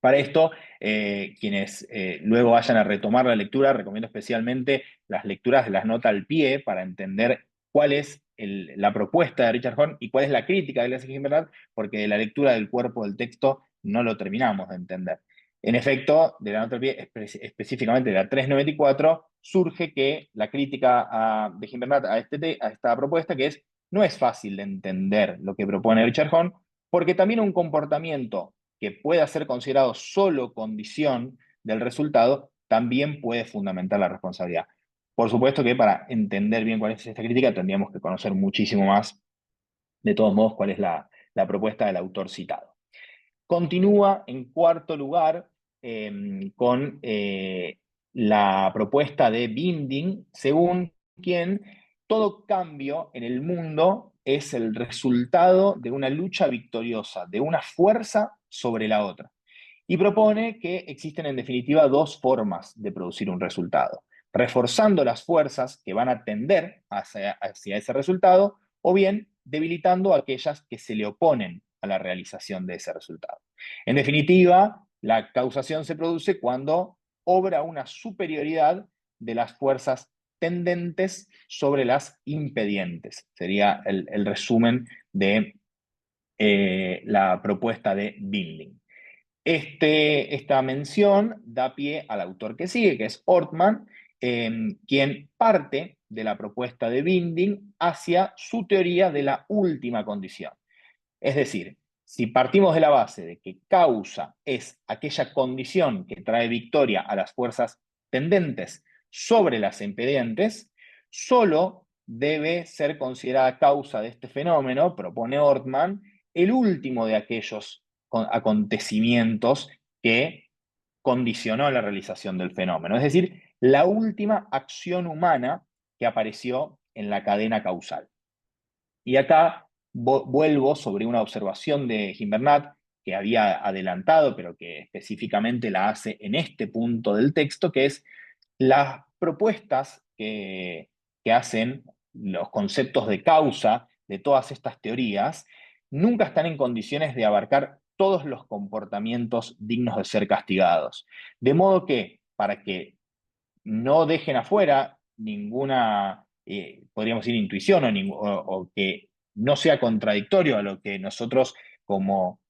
Para esto, quienes luego vayan a retomar la lectura, recomiendo especialmente las lecturas de las notas al pie para entender cuál es la propuesta de Richard Horne y cuál es la crítica de Glaser y Gimbernat, porque de la lectura del cuerpo del texto no lo terminamos de entender. En efecto, de la nota al pie, específicamente de la 394, surge que la crítica de Gimbernat a esta propuesta, que no es fácil de entender lo que propone Richard Horne, porque también un comportamiento que pueda ser considerado solo condición del resultado, también puede fundamentar la responsabilidad. Por supuesto que para entender bien cuál es esta crítica tendríamos que conocer muchísimo más, de todos modos, cuál es la propuesta del autor citado. Continúa en cuarto lugar con la propuesta de Binding, según quien todo cambio en el mundo es el resultado de una lucha victoriosa, de una fuerza sobre la otra. Y propone que existen en definitiva dos formas de producir un resultado: reforzando las fuerzas que van a tender hacia ese resultado, o bien debilitando aquellas que se le oponen a la realización de ese resultado. En definitiva, la causación se produce cuando obra una superioridad de las fuerzas tendentes sobre las impedientes. Sería el resumen de la propuesta de Binding. Esta mención da pie al autor que sigue, que es Ortmann, quien parte de la propuesta de Binding hacia su teoría de la última condición. Es decir, si partimos de la base de que causa es aquella condición que trae victoria a las fuerzas tendentes sobre las impedientes, solo debe ser considerada causa de este fenómeno, propone Ortmann, el último de aquellos acontecimientos que condicionó la realización del fenómeno, es decir, la última acción humana que apareció en la cadena causal. Y acá vuelvo sobre una observación de Gimbernat que había adelantado, pero que específicamente la hace en este punto del texto, que es las propuestas que hacen los conceptos de causa de todas estas teorías, nunca están en condiciones de abarcar todos los comportamientos dignos de ser castigados. De modo que, para que no dejen afuera ninguna, podríamos decir, intuición o que no sea contradictorio a lo que nosotros como...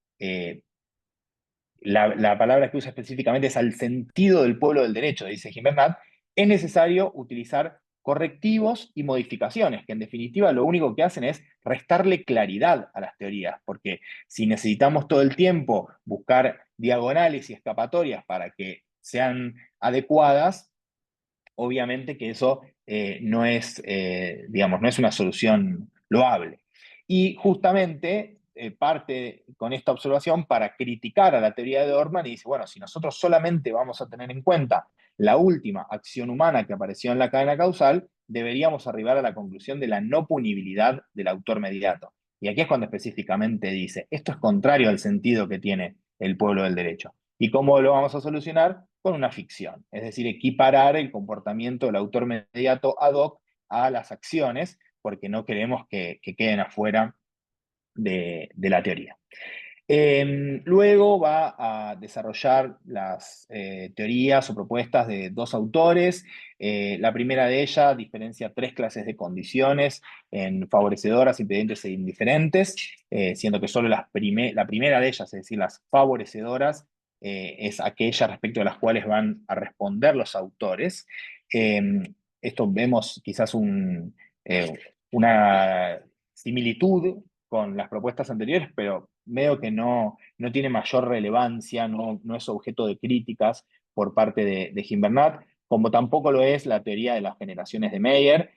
la palabra que usa específicamente es al sentido del pueblo del derecho, dice Gimbernat, es necesario utilizar correctivos y modificaciones, que en definitiva lo único que hacen es restarle claridad a las teorías, porque si necesitamos todo el tiempo buscar diagonales y escapatorias para que sean adecuadas, obviamente que eso digamos, no es una solución loable. Y justamente parte con esta observación para criticar a la teoría de Ortman y dice, bueno, si nosotros solamente vamos a tener en cuenta la última acción humana que apareció en la cadena causal, deberíamos arribar a la conclusión de la no punibilidad del autor mediato. Y aquí es cuando específicamente dice, esto es contrario al sentido que tiene el pueblo del derecho. ¿Y cómo lo vamos a solucionar? Con una ficción, es decir, equiparar el comportamiento del autor mediato ad hoc a las acciones, porque no queremos que queden afuera de la teoría. Luego va a desarrollar las teorías o propuestas de dos autores. La primera de ellas diferencia tres clases de condiciones en favorecedoras, impedentes e indiferentes, siendo que solo la primera de ellas, es decir, las favorecedoras, es aquella respecto a las cuales van a responder los autores. Esto vemos quizás una similitud con las propuestas anteriores, pero veo que no tiene mayor relevancia, no es objeto de críticas por parte de Gimbernat, como tampoco lo es la teoría de las generaciones de Meyer,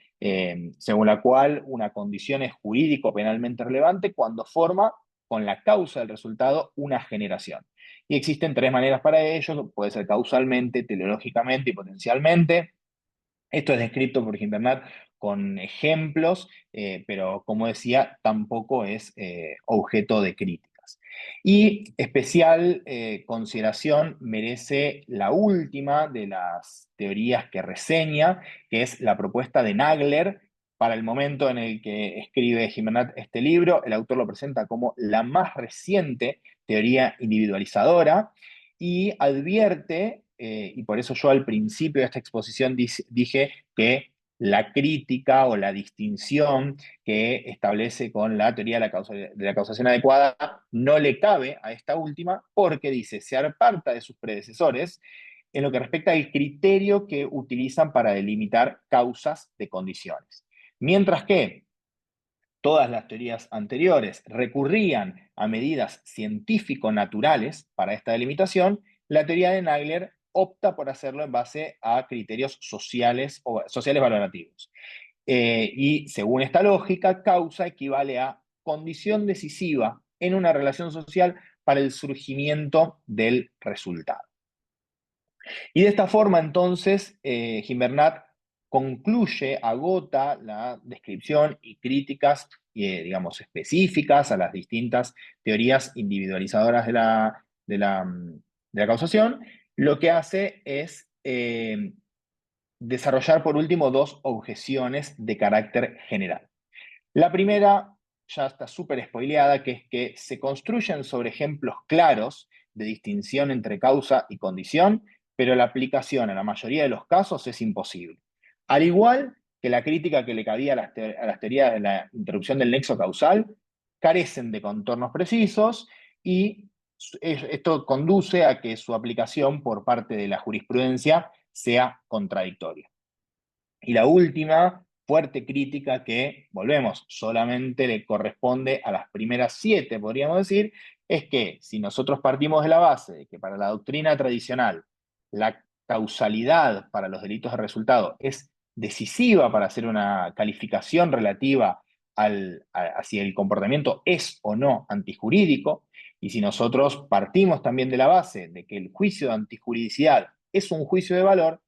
según la cual una condición es jurídico penalmente relevante cuando forma con la causa del resultado una generación. Y existen tres maneras para ello, puede ser causalmente, teleológicamente y potencialmente. Esto es descrito por Gimbernat con ejemplos, pero como decía, tampoco es objeto de críticas. Y especial consideración merece la última de las teorías que reseña, que es la propuesta de Nagler. Para el momento en el que escribe Gimbernat este libro, el autor lo presenta como la más reciente teoría individualizadora y advierte, y por eso yo al principio de esta exposición dije que la crítica o la distinción que establece con la teoría de la causación adecuada no le cabe a esta última porque dice, se aparta de sus predecesores en lo que respecta al criterio que utilizan para delimitar causas de condiciones. Mientras que todas las teorías anteriores recurrían a medidas científico-naturales para esta delimitación, la teoría de Nagler opta por hacerlo en base a criterios sociales valorativos. Y según esta lógica, causa equivale a condición decisiva en una relación social para el surgimiento del resultado. Y de esta forma, entonces, Gimbernat concluye, agota la descripción y críticas, digamos, específicas a las distintas teorías individualizadoras de la causación. Lo que hace es desarrollar, por último, dos objeciones de carácter general. La primera ya está súper spoileada, que es que se construyen sobre ejemplos claros de distinción entre causa y condición, pero la aplicación a la mayoría de los casos es imposible. Al igual que la crítica que le cabía a las teorías de la interrupción del nexo causal, carecen de contornos precisos y esto conduce a que su aplicación por parte de la jurisprudencia sea contradictoria. Y la última fuerte crítica que, volvemos, solamente le corresponde a las primeras 7, podríamos decir, es que si nosotros partimos de la base de que para la doctrina tradicional la causalidad para los delitos de resultado es decisiva para hacer una calificación relativa a si el comportamiento es o no antijurídico, y si nosotros partimos también de la base de que el juicio de antijuridicidad es un juicio de valor,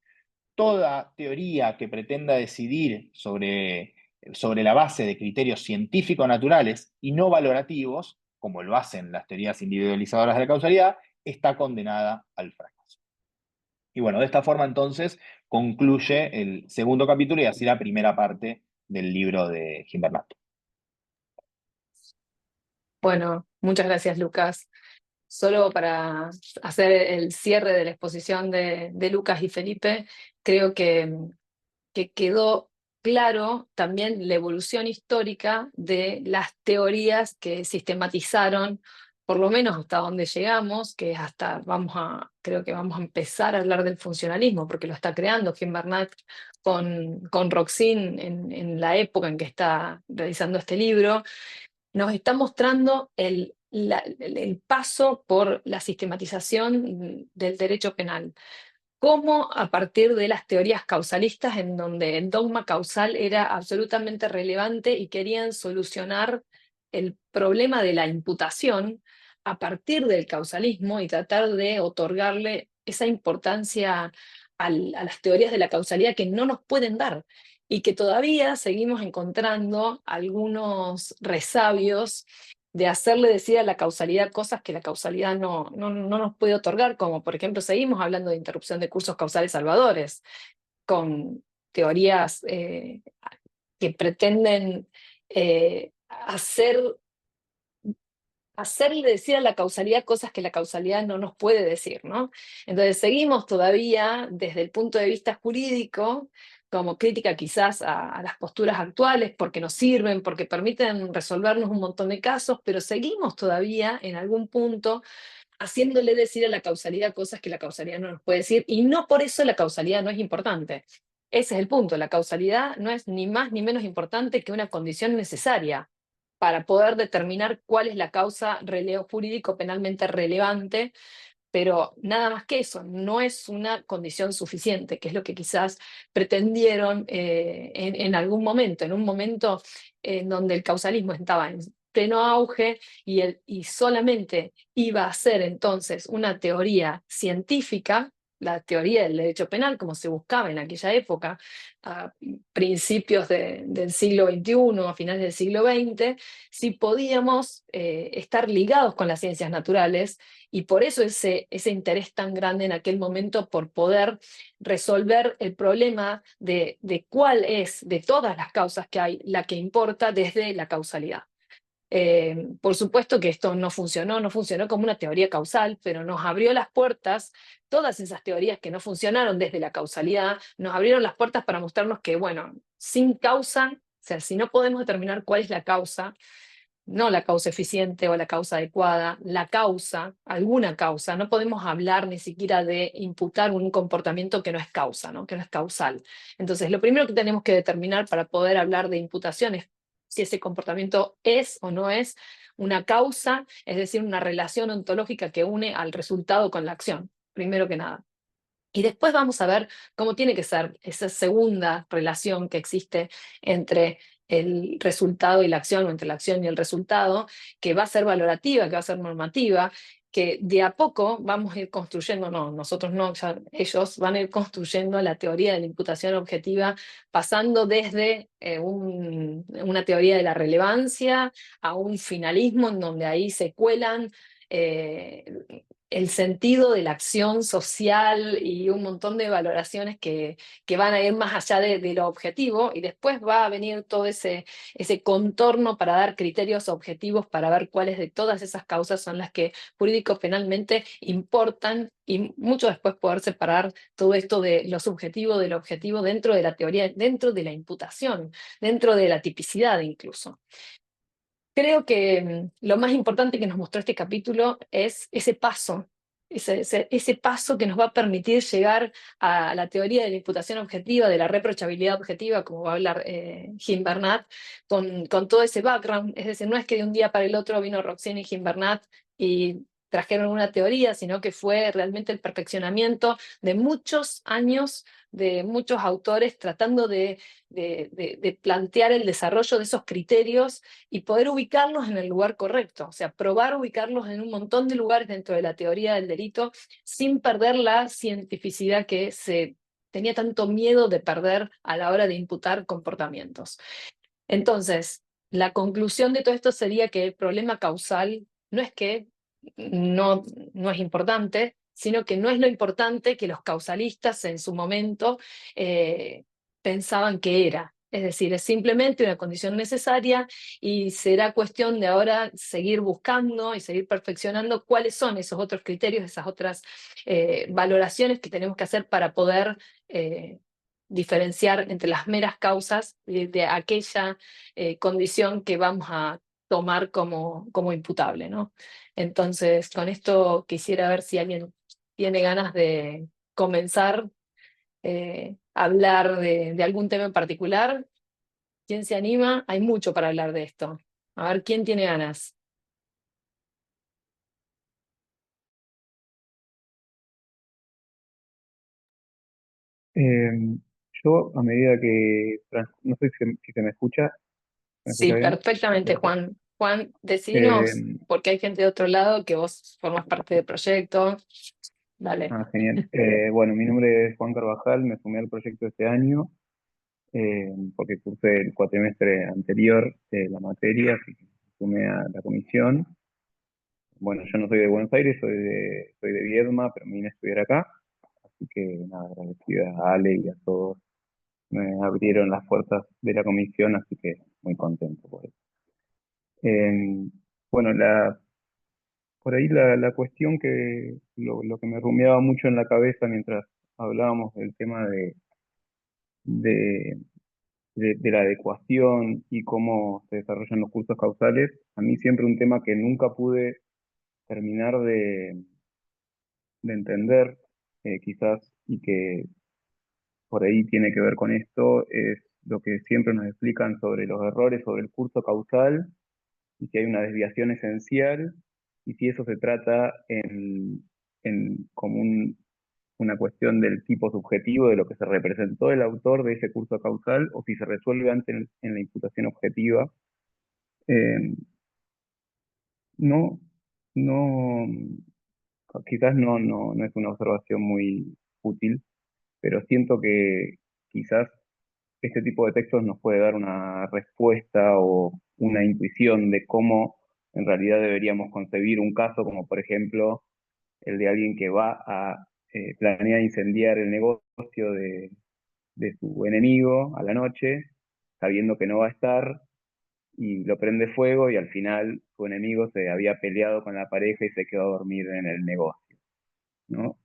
toda teoría que pretenda decidir sobre la base de criterios científico-naturales y no valorativos, como lo hacen las teorías individualizadoras de la causalidad, está condenada al fracaso. Y bueno, de esta forma entonces concluye el segundo capítulo y así la primera parte del libro de Gimbernat. Bueno, muchas gracias, Lucas. Solo para hacer el cierre de la exposición de Lucas y Felipe, creo que quedó claro también la evolución histórica de las teorías que sistematizaron, por lo menos hasta donde llegamos, que es hasta, creo que vamos a empezar a hablar del funcionalismo, porque lo está creando Gimbernat con Roxin en la época en que está realizando este libro. Nos está mostrando el paso por la sistematización del derecho penal. cómo a partir de las teorías causalistas, en donde el dogma causal era absolutamente relevante y querían solucionar el problema de la imputación a partir del causalismo y tratar de otorgarle esa importancia a las teorías de la causalidad que no nos pueden dar y que todavía seguimos encontrando algunos resabios de hacerle decir a la causalidad cosas que la causalidad no nos puede otorgar, como por ejemplo seguimos hablando de interrupción de cursos causales salvadores, con teorías que pretenden hacerle decir a la causalidad cosas que la causalidad no nos puede decir, ¿no? Entonces seguimos todavía desde el punto de vista jurídico, como crítica quizás a las posturas actuales, porque nos sirven, porque permiten resolvernos un montón de casos, pero seguimos todavía en algún punto haciéndole decir a la causalidad cosas que la causalidad no nos puede decir, y no por eso la causalidad no es importante. Ese es el punto, la causalidad no es ni más ni menos importante que una condición necesaria para poder determinar cuál es la causa jurídico penalmente relevante, pero nada más que eso, no es una condición suficiente, que es lo que quizás pretendieron en algún momento, en un momento en donde el causalismo estaba en pleno auge y solamente iba a ser entonces una teoría científica, la teoría del derecho penal, como se buscaba en aquella época, a principios del siglo XXI, a finales del siglo XX, si podíamos estar ligados con las ciencias naturales, y por eso ese interés tan grande en aquel momento por poder resolver el problema de cuál es, de todas las causas que hay, la que importa desde la causalidad. Por supuesto que esto no funcionó como una teoría causal, pero nos abrió las puertas, todas esas teorías que no funcionaron desde la causalidad, nos abrieron las puertas para mostrarnos que, bueno, sin causa, o sea, si no podemos determinar cuál es la causa, no la causa eficiente o la causa adecuada, la causa, alguna causa, no podemos hablar ni siquiera de imputar un comportamiento que no es causa, ¿no? Que no es causal. Entonces, lo primero que tenemos que determinar para poder hablar de imputación es si ese comportamiento es o no es una causa, es decir, una relación ontológica que une al resultado con la acción, primero que nada. Y después vamos a ver cómo tiene que ser esa segunda relación que existe entre el resultado y la acción, o entre la acción y el resultado, que va a ser valorativa, que va a ser normativa, que de a poco vamos a ir construyendo, no, nosotros no, ya ellos van a ir construyendo la teoría de la imputación objetiva, pasando desde una teoría de la relevancia a un finalismo en donde ahí se cuelan eh, el sentido de la acción social y un montón de valoraciones que van a ir más allá de lo objetivo, y después va a venir todo ese contorno para dar criterios objetivos para ver cuáles de todas esas causas son las que jurídico-penalmente importan, y mucho después poder separar todo esto de lo subjetivo del objetivo dentro de la teoría, dentro de la imputación, dentro de la tipicidad incluso. Creo que lo más importante que nos mostró este capítulo es ese paso, ese paso que nos va a permitir llegar a la teoría de la imputación objetiva, de la reprochabilidad objetiva, como va a hablar Gimbernat, con todo ese background. Es decir, no es que de un día para el otro vino Roxane y Gimbernat y trajeron una teoría, sino que fue realmente el perfeccionamiento de muchos años, de muchos autores tratando de plantear el desarrollo de esos criterios y poder ubicarlos en el lugar correcto, o sea, probar ubicarlos en un montón de lugares dentro de la teoría del delito sin perder la cientificidad que se tenía tanto miedo de perder a la hora de imputar comportamientos. Entonces, la conclusión de todo esto sería que el problema causal no es que no es importante, sino que no es lo importante que los causalistas en su momento pensaban que era. Es decir, es simplemente una condición necesaria y será cuestión de ahora seguir buscando y seguir perfeccionando cuáles son esos otros criterios, esas otras valoraciones que tenemos que hacer para poder diferenciar entre las meras causas de aquella condición que vamos a tomar como imputable, ¿no? Entonces, con esto quisiera ver si alguien tiene ganas de comenzar a hablar de algún tema en particular. ¿Quién se anima? Hay mucho para hablar de esto. A ver, ¿quién tiene ganas? Eh, yo, a medida que, no sé si se me escucha, ¿me Sí, escucha bien? perfectamente, Juan. Juan, decinos, Eh, porque hay gente de otro lado que vos formas parte del proyecto. Dale. Genial. Bueno, mi nombre es Juan Carvajal, me sumé al proyecto este año porque cursé el cuatrimestre anterior de la materia, así que me sumé a la comisión. Bueno, yo no soy de Buenos Aires, soy de Viedma, pero me vine a estudiar acá, así que nada, agradecida a Ale y a todos. Me abrieron las puertas de la comisión, así que muy contento por eso. Bueno, por ahí la cuestión que lo que me rumiaba mucho en la cabeza mientras hablábamos del tema de, de la adecuación y cómo se desarrollan los cursos causales, a mí siempre un tema que nunca pude terminar de entender, quizás, y que por ahí tiene que ver con esto, es lo que siempre nos explican sobre los errores sobre el curso causal y si hay una desviación esencial y si eso se trata como una cuestión del tipo subjetivo de lo que se representó el autor de ese curso causal o si se resuelve antes en la imputación objetiva. Eh, no, no, quizás no es una observación muy útil, pero siento que quizás este tipo de textos nos puede dar una respuesta o una intuición de cómo en realidad deberíamos concebir un caso, como por ejemplo el de alguien que va a planear incendiar el negocio de su enemigo a la noche, sabiendo que no va a estar, y lo prende fuego y al final su enemigo se había peleado con la pareja y se quedó a dormir en el negocio, ¿no?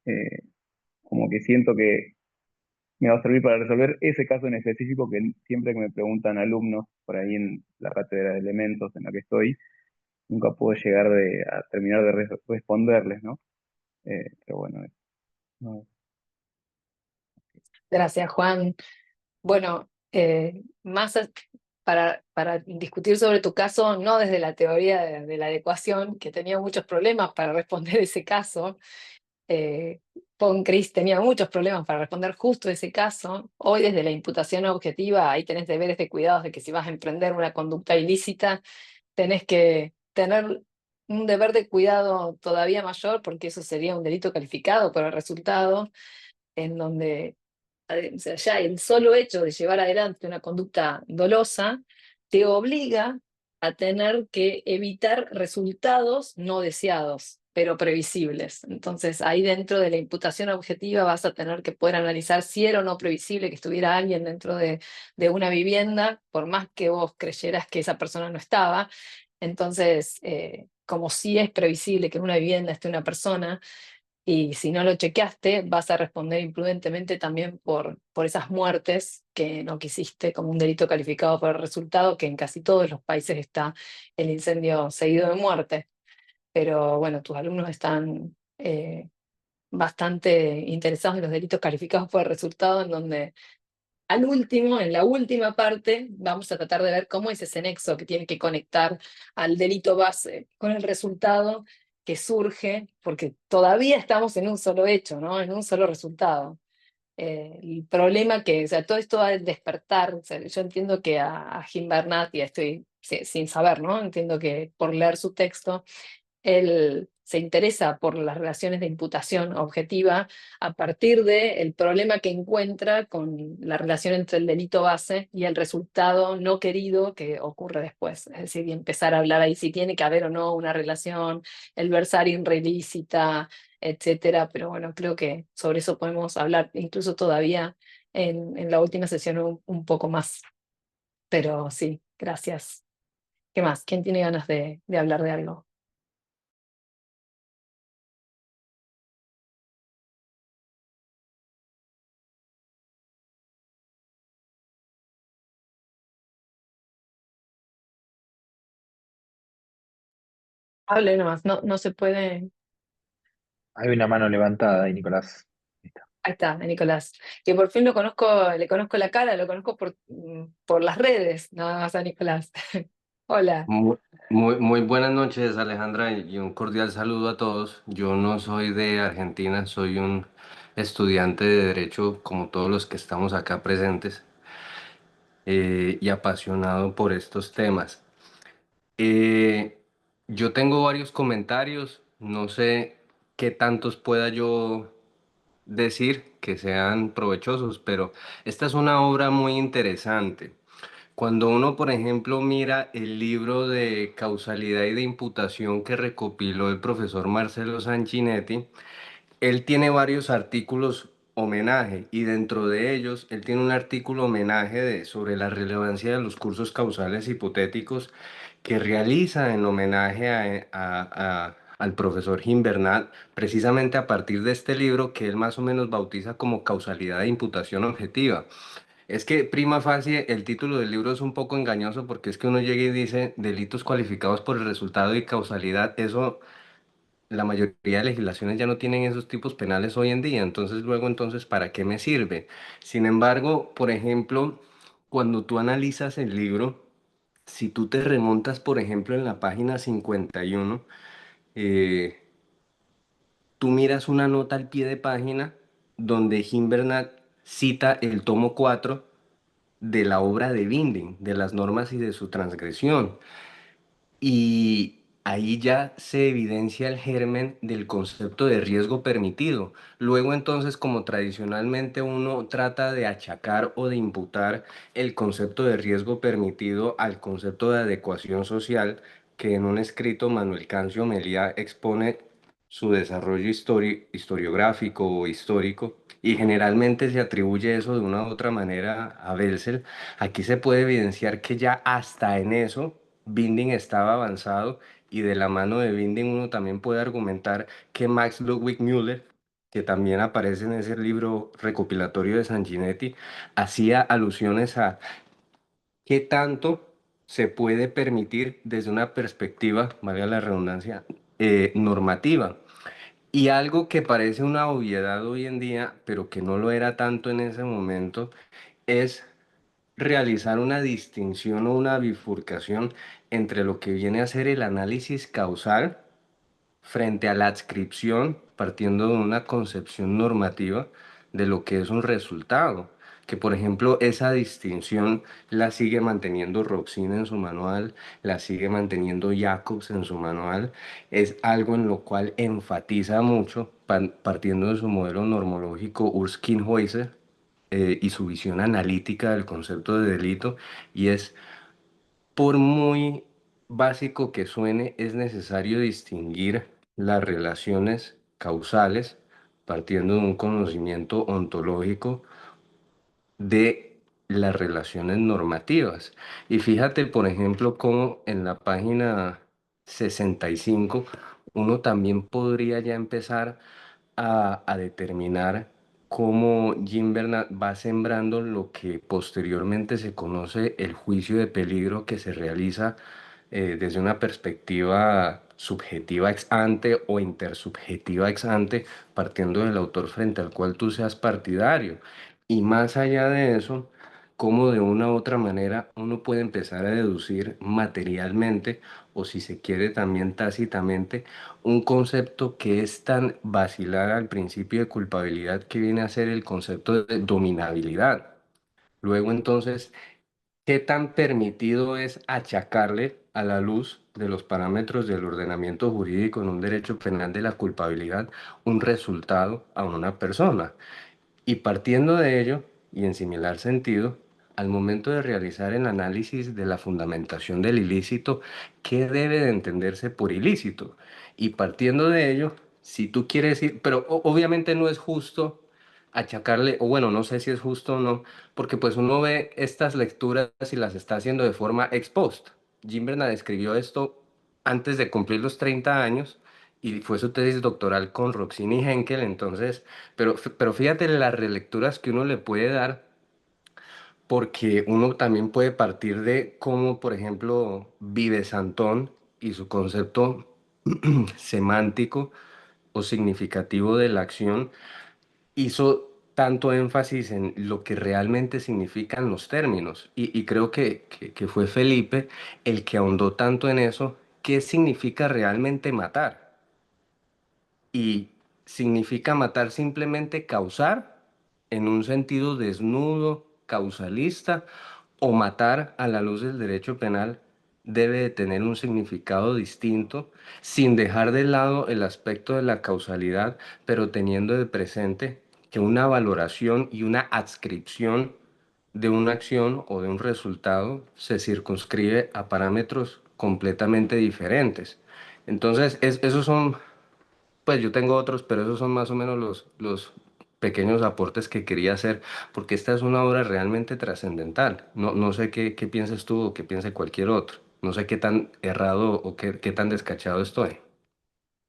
Como que siento que me va a servir para resolver ese caso en específico que siempre que me preguntan alumnos por ahí en la cátedra de elementos en la que estoy, nunca puedo llegar a terminar de responderles, ¿no? Pero bueno, no, Gracias, Juan. Bueno, para discutir sobre tu caso, no desde la teoría de la adecuación, que tenía muchos problemas para responder ese caso, eh, Chris tenía muchos problemas para responder justo ese caso. Hoy, desde la imputación objetiva, ahí tenés deberes de cuidados de que si vas a emprender una conducta ilícita, tenés que tener un deber de cuidado todavía mayor, porque eso sería un delito calificado por el resultado, en donde o sea, ya el solo hecho de llevar adelante una conducta dolosa te obliga a tener que evitar resultados no deseados, pero previsibles. Entonces, ahí dentro de la imputación objetiva vas a tener que poder analizar si era o no previsible que estuviera alguien dentro de una vivienda, por más que vos creyeras que esa persona no estaba. Entonces, como si es previsible que en una vivienda esté una persona, y si no lo chequeaste, vas a responder imprudentemente también por esas muertes que no quisiste, como un delito calificado por el resultado, que en casi todos los países está el incendio seguido de muerte. Pero bueno, tus alumnos están bastante interesados en los delitos calificados por el resultado, en donde al último, en la última parte, vamos a tratar de ver cómo es ese nexo que tiene que conectar al delito base con el resultado que surge, porque todavía estamos en un solo hecho, ¿no? En un solo resultado. El problema que, o sea, todo esto va a despertar, o sea, yo entiendo que a Jim Bernat, y estoy sin saber, ¿no? Entiendo que por leer su texto, él se interesa por las relaciones de imputación objetiva a partir del problema que encuentra con la relación entre el delito base y el resultado no querido que ocurre después. Es decir, y empezar a hablar ahí si tiene que haber o no una relación, el versar ilícita, etcétera. Pero bueno, creo que sobre eso podemos hablar incluso todavía en la última sesión un poco más. Pero sí, gracias. ¿Qué más? ¿Quién tiene ganas de hablar de algo? Hable nomás, no se puede. Hay una mano levantada ahí, Nicolás. Ahí está. Ahí está, Nicolás. Que por fin lo conozco, le conozco la cara, lo conozco por las redes, nada más a Nicolás. Hola. Muy buenas noches, Alejandra, y un cordial saludo a todos. Yo no soy de Argentina, soy un estudiante de Derecho como todos los que estamos acá presentes y apasionado por estos temas. Eh, yo tengo varios comentarios, no sé qué tantos pueda yo decir que sean provechosos, pero esta es una obra muy interesante. Cuando uno, por ejemplo, mira el libro de causalidad y de imputación que recopiló el profesor Marcelo Sanchinetti, él tiene varios artículos homenaje y dentro de ellos él tiene un artículo homenaje sobre la relevancia de los cursos causales hipotéticos que realiza en homenaje al profesor Gimbernat, precisamente a partir de este libro que él más o menos bautiza como causalidad de imputación objetiva. Es que prima facie el título del libro es un poco engañoso porque es que uno llega y dice delitos cualificados por el resultado y causalidad, eso la mayoría de legislaciones ya no tienen esos tipos penales hoy en día, entonces luego entonces ¿para qué me sirve? Sin embargo, por ejemplo, cuando tú analizas el libro, si tú te remontas, por ejemplo, en la página 51, eh, tú miras una nota al pie de página donde Gimbernat cita el tomo 4 de la obra de Binding, de las normas y de su transgresión. Y ahí ya se evidencia el germen del concepto de riesgo permitido. Luego entonces, como tradicionalmente uno trata de achacar o de imputar el concepto de riesgo permitido al concepto de adecuación social, que en un escrito Manuel Cancio Meliá expone su desarrollo historiográfico o histórico, y generalmente se atribuye eso de una u otra manera a Belzel. Aquí se puede evidenciar que ya hasta en eso Binding estaba avanzado y de la mano de Binding uno también puede argumentar que Max Ludwig Müller, que también aparece en ese libro recopilatorio de Sanguinetti, hacía alusiones a qué tanto se puede permitir desde una perspectiva, valga la redundancia, normativa. Y algo que parece una obviedad hoy en día, pero que no lo era tanto en ese momento, es realizar una distinción o una bifurcación entre lo que viene a ser el análisis causal frente a la adscripción, partiendo de una concepción normativa de lo que es un resultado. Que por ejemplo esa distinción la sigue manteniendo Roxin en su manual, la sigue manteniendo Jacobs en su manual, es algo en lo cual enfatiza mucho, partiendo de su modelo normológico Urs Kienhäuser, y su visión analítica del concepto de delito, y es, por muy básico que suene, es necesario distinguir las relaciones causales partiendo de un conocimiento ontológico de las relaciones normativas. Y fíjate, por ejemplo, cómo en la página 65 uno también podría ya empezar a determinar cómo Jim Bernat va sembrando lo que posteriormente se conoce el juicio de peligro que se realiza desde una perspectiva subjetiva ex ante o intersubjetiva ex ante, partiendo del autor frente al cual tú seas partidario. Y más allá de eso, cómo de una u otra manera uno puede empezar a deducir materialmente o si se quiere también tácitamente un concepto que es tan vacilar al principio de culpabilidad que viene a ser el concepto de dominabilidad. Luego entonces, ¿qué tan permitido es achacarle a la luz de los parámetros del ordenamiento jurídico en un derecho penal de la culpabilidad un resultado a una persona? Y partiendo de ello, y en similar sentido, al momento de realizar el análisis de la fundamentación del ilícito, ¿qué debe de entenderse por ilícito? Y partiendo de ello, si tú quieres ir, pero obviamente no es justo achacarle, o bueno, no sé si es justo o no, porque pues uno ve estas lecturas y las está haciendo de forma ex post. Jim Bernard escribió esto antes de cumplir los 30 años y fue su tesis doctoral con Roxini Henkel, entonces, pero fíjate las relecturas que uno le puede dar, porque uno también puede partir de cómo, por ejemplo, Vives Antón y su concepto semántico o significativo de la acción hizo tanto énfasis en lo que realmente significan los términos. Y creo que fue Felipe el que ahondó tanto en eso, qué significa realmente matar. Y significa matar simplemente causar en un sentido desnudo, causalista, o matar a la luz del derecho penal debe de tener un significado distinto, sin dejar de lado el aspecto de la causalidad, pero teniendo de presente que una valoración y una adscripción de una acción o de un resultado se circunscribe a parámetros completamente diferentes. Entonces, esos son, pues yo tengo otros, pero esos son más o menos los pequeños aportes que quería hacer, porque esta es una obra realmente trascendental. No sé qué piensas tú o qué piense cualquier otro. No sé qué tan errado o qué tan descachado estoy.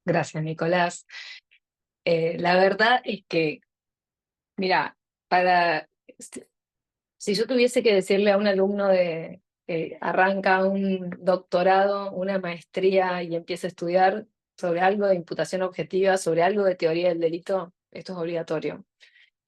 Gracias, Nicolás. La verdad es que, mira, para, si yo tuviese que decirle a un alumno de que arranca un doctorado, una maestría y empieza a estudiar sobre algo de imputación objetiva, sobre algo de teoría del delito, esto es obligatorio.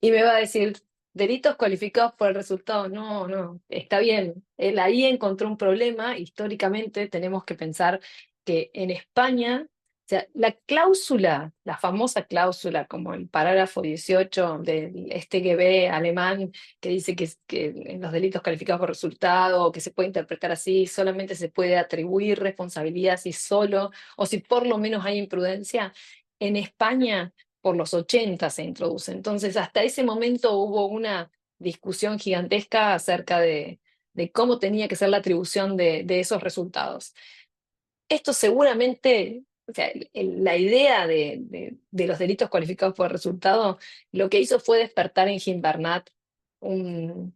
Y me va a decir, delitos cualificados por el resultado. No, no, está bien. Él ahí encontró un problema. Históricamente tenemos que pensar que en España, o sea, la cláusula, la famosa cláusula, como el parágrafo 18 del StGB alemán, que dice que en los delitos calificados por resultado, que se puede interpretar así, solamente se puede atribuir responsabilidad si solo, o si por lo menos hay imprudencia, en España por los 80 se introduce. Entonces, hasta ese momento hubo una discusión gigantesca acerca de cómo tenía que ser la atribución de esos resultados. Esto seguramente, o sea, la idea de los delitos cualificados por resultado, lo que hizo fue despertar en Gimbernat un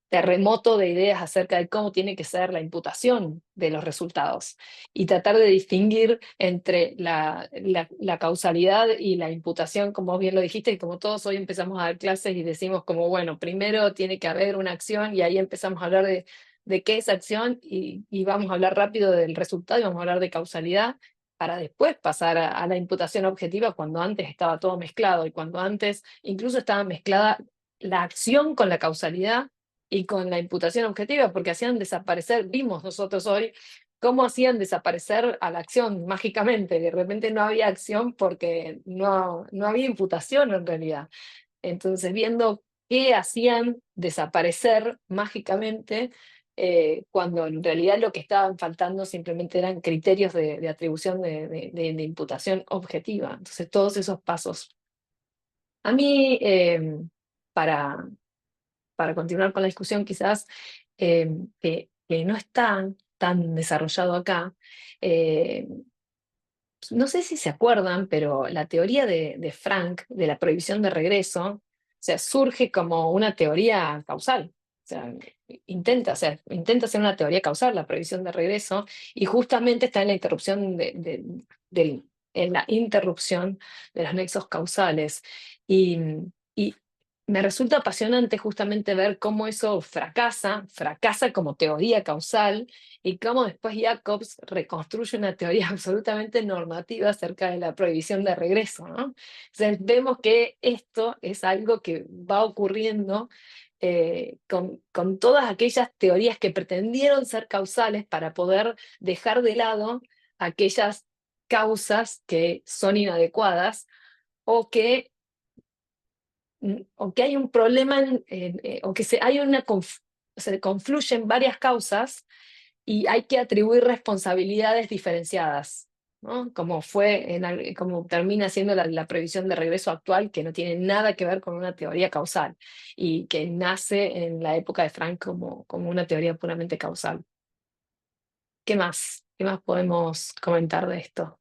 terremoto de ideas acerca de cómo tiene que ser la imputación de los resultados y tratar de distinguir entre la causalidad y la imputación, como vos bien lo dijiste, y como todos hoy empezamos a dar clases y decimos como, bueno, primero tiene que haber una acción y ahí empezamos a hablar de qué es acción y vamos a hablar rápido del resultado y vamos a hablar de causalidad para después pasar a la imputación objetiva cuando antes estaba todo mezclado y cuando antes incluso estaba mezclada la acción con la causalidad y con la imputación objetiva, porque hacían desaparecer, vimos nosotros hoy cómo hacían desaparecer a la acción mágicamente, de repente no había acción porque no había imputación en realidad. Entonces, viendo qué hacían desaparecer mágicamente, cuando en realidad lo que estaban faltando simplemente eran criterios de atribución de imputación objetiva. Entonces, todos esos pasos. A mí, para continuar con la discusión quizás, que no está tan desarrollado acá, eh, no sé si se acuerdan, pero la teoría de Frank, de la prohibición de regreso, o sea, surge como una teoría causal. O sea, intenta ser una teoría causal, la prohibición de regreso, y justamente está en la interrupción en la interrupción de los nexos causales. Y me resulta apasionante justamente ver cómo eso fracasa como teoría causal, y cómo después Jacobs reconstruye una teoría absolutamente normativa acerca de la prohibición de regreso, ¿no? Entonces vemos que esto es algo que va ocurriendo con todas aquellas teorías que pretendieron ser causales para poder dejar de lado aquellas causas que son inadecuadas o que o que hay un problema, o que hay se confluyen varias causas y hay que atribuir responsabilidades diferenciadas, ¿no? Como termina siendo la previsión de regreso actual, que no tiene nada que ver con una teoría causal y que nace en la época de Frank como una teoría puramente causal. ¿Qué más? ¿Qué más podemos comentar de esto?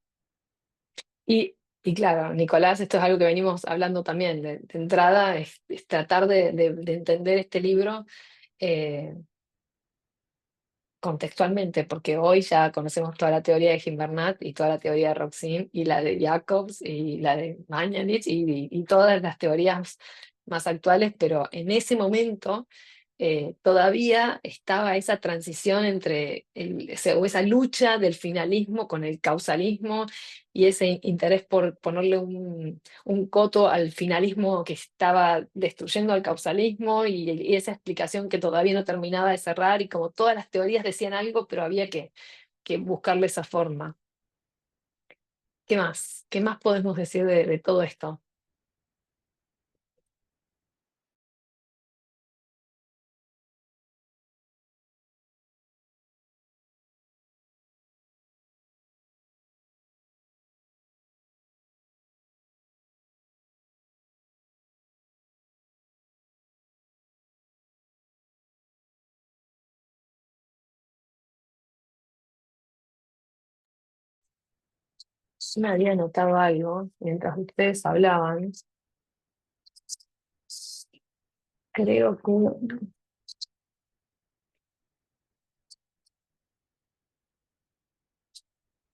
Y claro, Nicolás, esto es algo que venimos hablando también de entrada, es tratar de entender este libro eh, contextualmente, porque hoy ya conocemos toda la teoría de Gimbernat y toda la teoría de Roxin y la de Jacobs y la de Mañalich y todas las teorías más actuales, pero en ese momento todavía estaba esa transición entre o esa lucha del finalismo con el causalismo y ese interés por ponerle un coto al finalismo que estaba destruyendo al causalismo y esa explicación que todavía no terminaba de cerrar y como todas las teorías decían algo, pero había que buscarle esa forma. ¿Qué más? ¿Qué más podemos decir de todo esto? Yo me había notado algo mientras ustedes hablaban. Creo que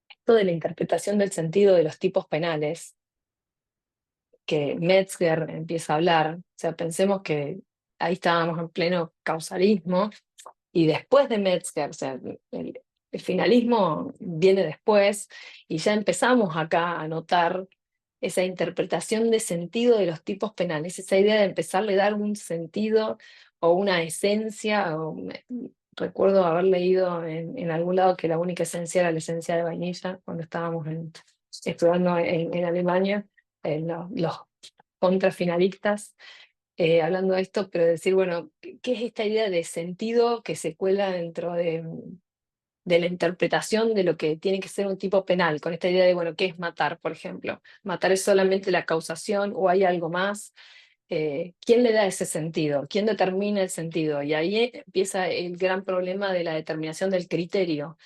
esto de la interpretación del sentido de los tipos penales, que Metzger empieza a hablar, o sea, pensemos que ahí estábamos en pleno causalismo, y después de Metzger, o sea, el finalismo viene después, y ya empezamos acá a notar esa interpretación de sentido de los tipos penales, esa idea de empezarle a dar un sentido o una esencia. Recuerdo haber leído en algún lado que la única esencia era la esencia de vainilla cuando estábamos estudiando en Alemania, los contrafinalistas, hablando de esto, pero decir, bueno, ¿qué es esta idea de sentido que se cuela dentro de la interpretación de lo que tiene que ser un tipo penal, con esta idea de, bueno, ¿qué es matar, por ejemplo? ¿Matar es solamente la causación o hay algo más? ¿Quién le da ese sentido? ¿Quién determina el sentido? Y ahí empieza el gran problema de la determinación del criterio.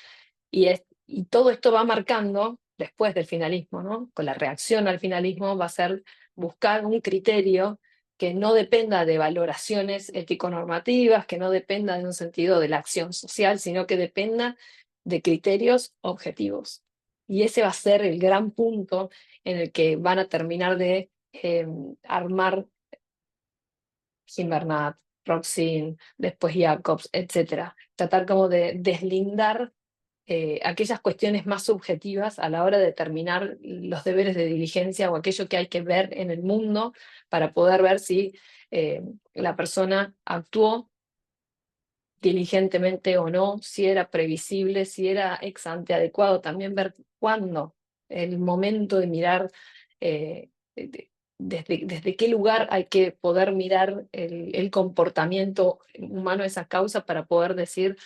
Y todo esto va marcando, después del finalismo, ¿no? Con la reacción al finalismo, va a ser buscar un criterio que no dependa de valoraciones ético-normativas, que no dependa de un sentido de la acción social, sino que dependa de criterios objetivos. Y ese va a ser el gran punto en el que van a terminar de armar Gimbernat, Roxin, después Jacobs, etc. Tratar como de deslindar aquellas cuestiones más subjetivas a la hora de determinar los deberes de diligencia o aquello que hay que ver en el mundo para poder ver si la persona actuó diligentemente o no, si era previsible, si era ex ante adecuado, también ver cuándo, el momento de mirar, desde qué lugar hay que poder mirar el comportamiento humano de esa causa para poder decir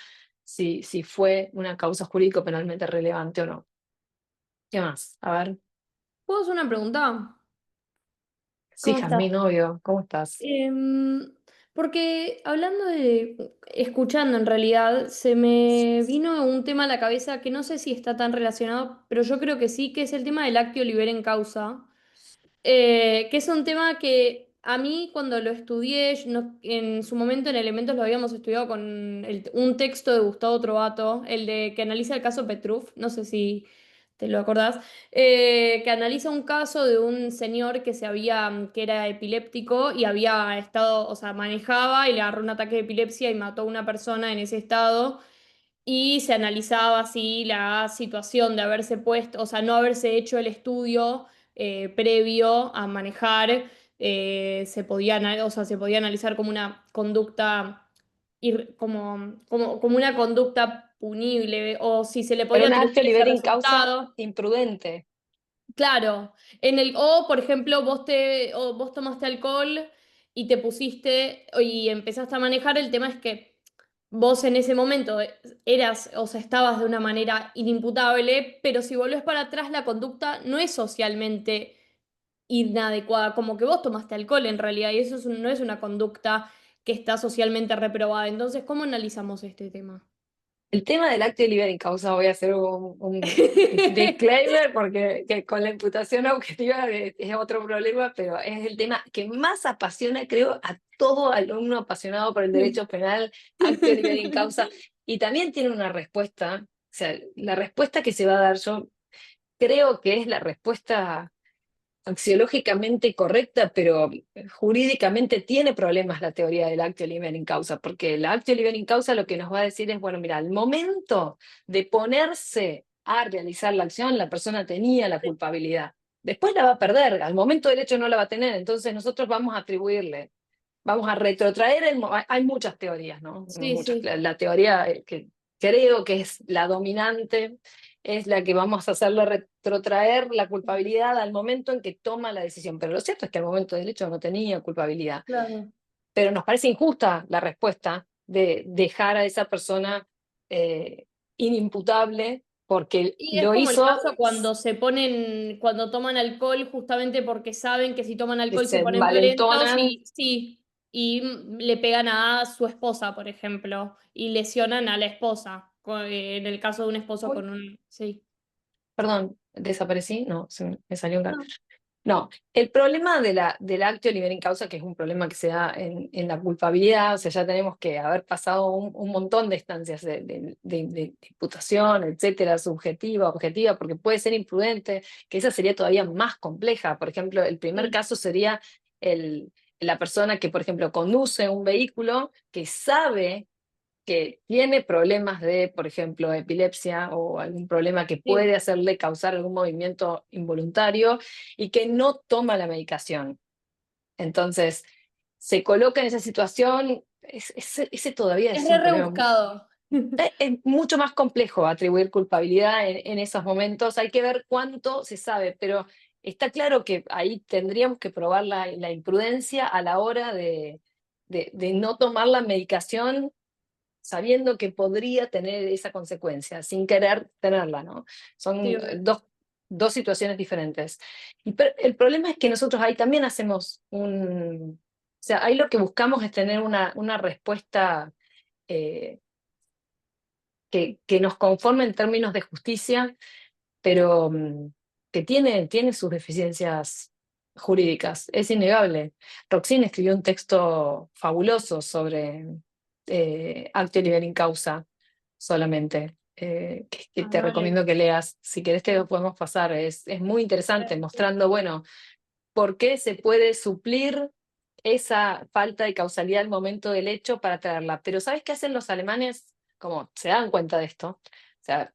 si fue una causa jurídico-penalmente relevante o no. ¿Qué más? A ver. ¿Puedo hacer una pregunta? Sí, ¿Cómo estás? Jazmín, novio, ¿cómo estás? Porque hablando escuchando en realidad, se me vino un tema a la cabeza que no sé si está tan relacionado, pero yo creo que sí, que es el tema del actio liber en causa, que es un tema que a mí cuando lo estudié, en su momento en Elementos lo habíamos estudiado con un texto de Gustavo Trovato, el de que analiza el caso Petruf, no sé si te lo acordás, que analiza un caso de un señor que era epiléptico y había estado, o sea, manejaba y le agarró un ataque de epilepsia y mató a una persona en ese estado. Y se analizaba así la situación de haberse puesto, o sea, no haberse hecho el estudio previo a manejar, o sea, se podía analizar como una conducta, como una conducta punible, o si se le Pero podía un atribuir acto ese liber in causa resultado. imprudente. Claro, por ejemplo, o vos tomaste alcohol y te pusiste y empezaste a manejar, el tema es que vos en ese momento eras, o sea, estabas de una manera inimputable, pero si volvés para atrás, la conducta no es socialmente inadecuada, como que vos tomaste alcohol en realidad, y eso no es una conducta que está socialmente reprobada. Entonces, ¿cómo analizamos este tema? El tema del acto liber in causa, voy a hacer un disclaimer porque que con la imputación objetiva es otro problema, pero es el tema que más apasiona, creo, a todo alumno apasionado por el derecho penal, acto liber in causa, y también tiene una respuesta, o sea, la respuesta que se va a dar, yo creo que es la respuesta axiológicamente correcta, pero jurídicamente tiene problemas la teoría del actio liber in causa, porque el actio liber in causa lo que nos va a decir es, bueno, mira, al momento de ponerse a realizar la acción, la persona tenía la culpabilidad. Después la va a perder, al momento del hecho no la va a tener, entonces nosotros vamos a atribuirle, vamos a retrotraer, hay muchas teorías, ¿no? Sí, Muchas. sí. La teoría que creo que es la dominante es la que vamos a hacerle retrotraer la culpabilidad al momento en que toma la decisión. Pero lo cierto es que al momento del hecho no tenía culpabilidad. Claro. Pero nos parece injusta la respuesta de dejar a esa persona inimputable porque Y es lo como el hizo, caso cuando toman alcohol, justamente porque saben que si toman que alcohol se se ponen violentos envalentonan. y sí, y le pegan a su esposa, por ejemplo, y lesionan a la esposa. En el caso de un esposo Uy, con un. Sí. perdón, desaparecí, no, me salió un gato. No. No, el problema del actio libera in causa, que es un problema que se da en la culpabilidad, o sea, ya tenemos que haber pasado un montón de instancias de imputación, etcétera, subjetiva, objetiva, porque puede ser imprudente, que esa sería todavía más compleja. Por ejemplo, el primer Sí. caso sería la persona que, por ejemplo, conduce un vehículo que sabe que tiene problemas de, por ejemplo, epilepsia o algún problema que Sí. puede hacerle causar algún movimiento involuntario y que no toma la medicación. Entonces, se coloca en esa situación, ese todavía Es es re un problema. rebuscado. Es mucho más complejo atribuir culpabilidad en esos momentos. Hay que ver cuánto se sabe, pero está claro que ahí tendríamos que probar la imprudencia a la hora de no tomar la medicación sabiendo que podría tener esa consecuencia, sin querer tenerla, ¿no? Sí, Son obvio. dos situaciones diferentes. El problema es que nosotros ahí también hacemos o sea, ahí lo que buscamos es tener una respuesta eh, que nos conforme en términos de justicia, pero que tiene sus deficiencias jurídicas, es innegable. Roxine escribió un texto fabuloso sobre actio libera in causa solamente, que Ah, te dale. recomiendo que leas. Si querés te lo podemos pasar, es muy interesante, mostrando, bueno, por qué se puede suplir esa falta de causalidad al momento del hecho para traerla. Pero ¿sabes qué hacen los alemanes? Como se dan cuenta de esto. O sea,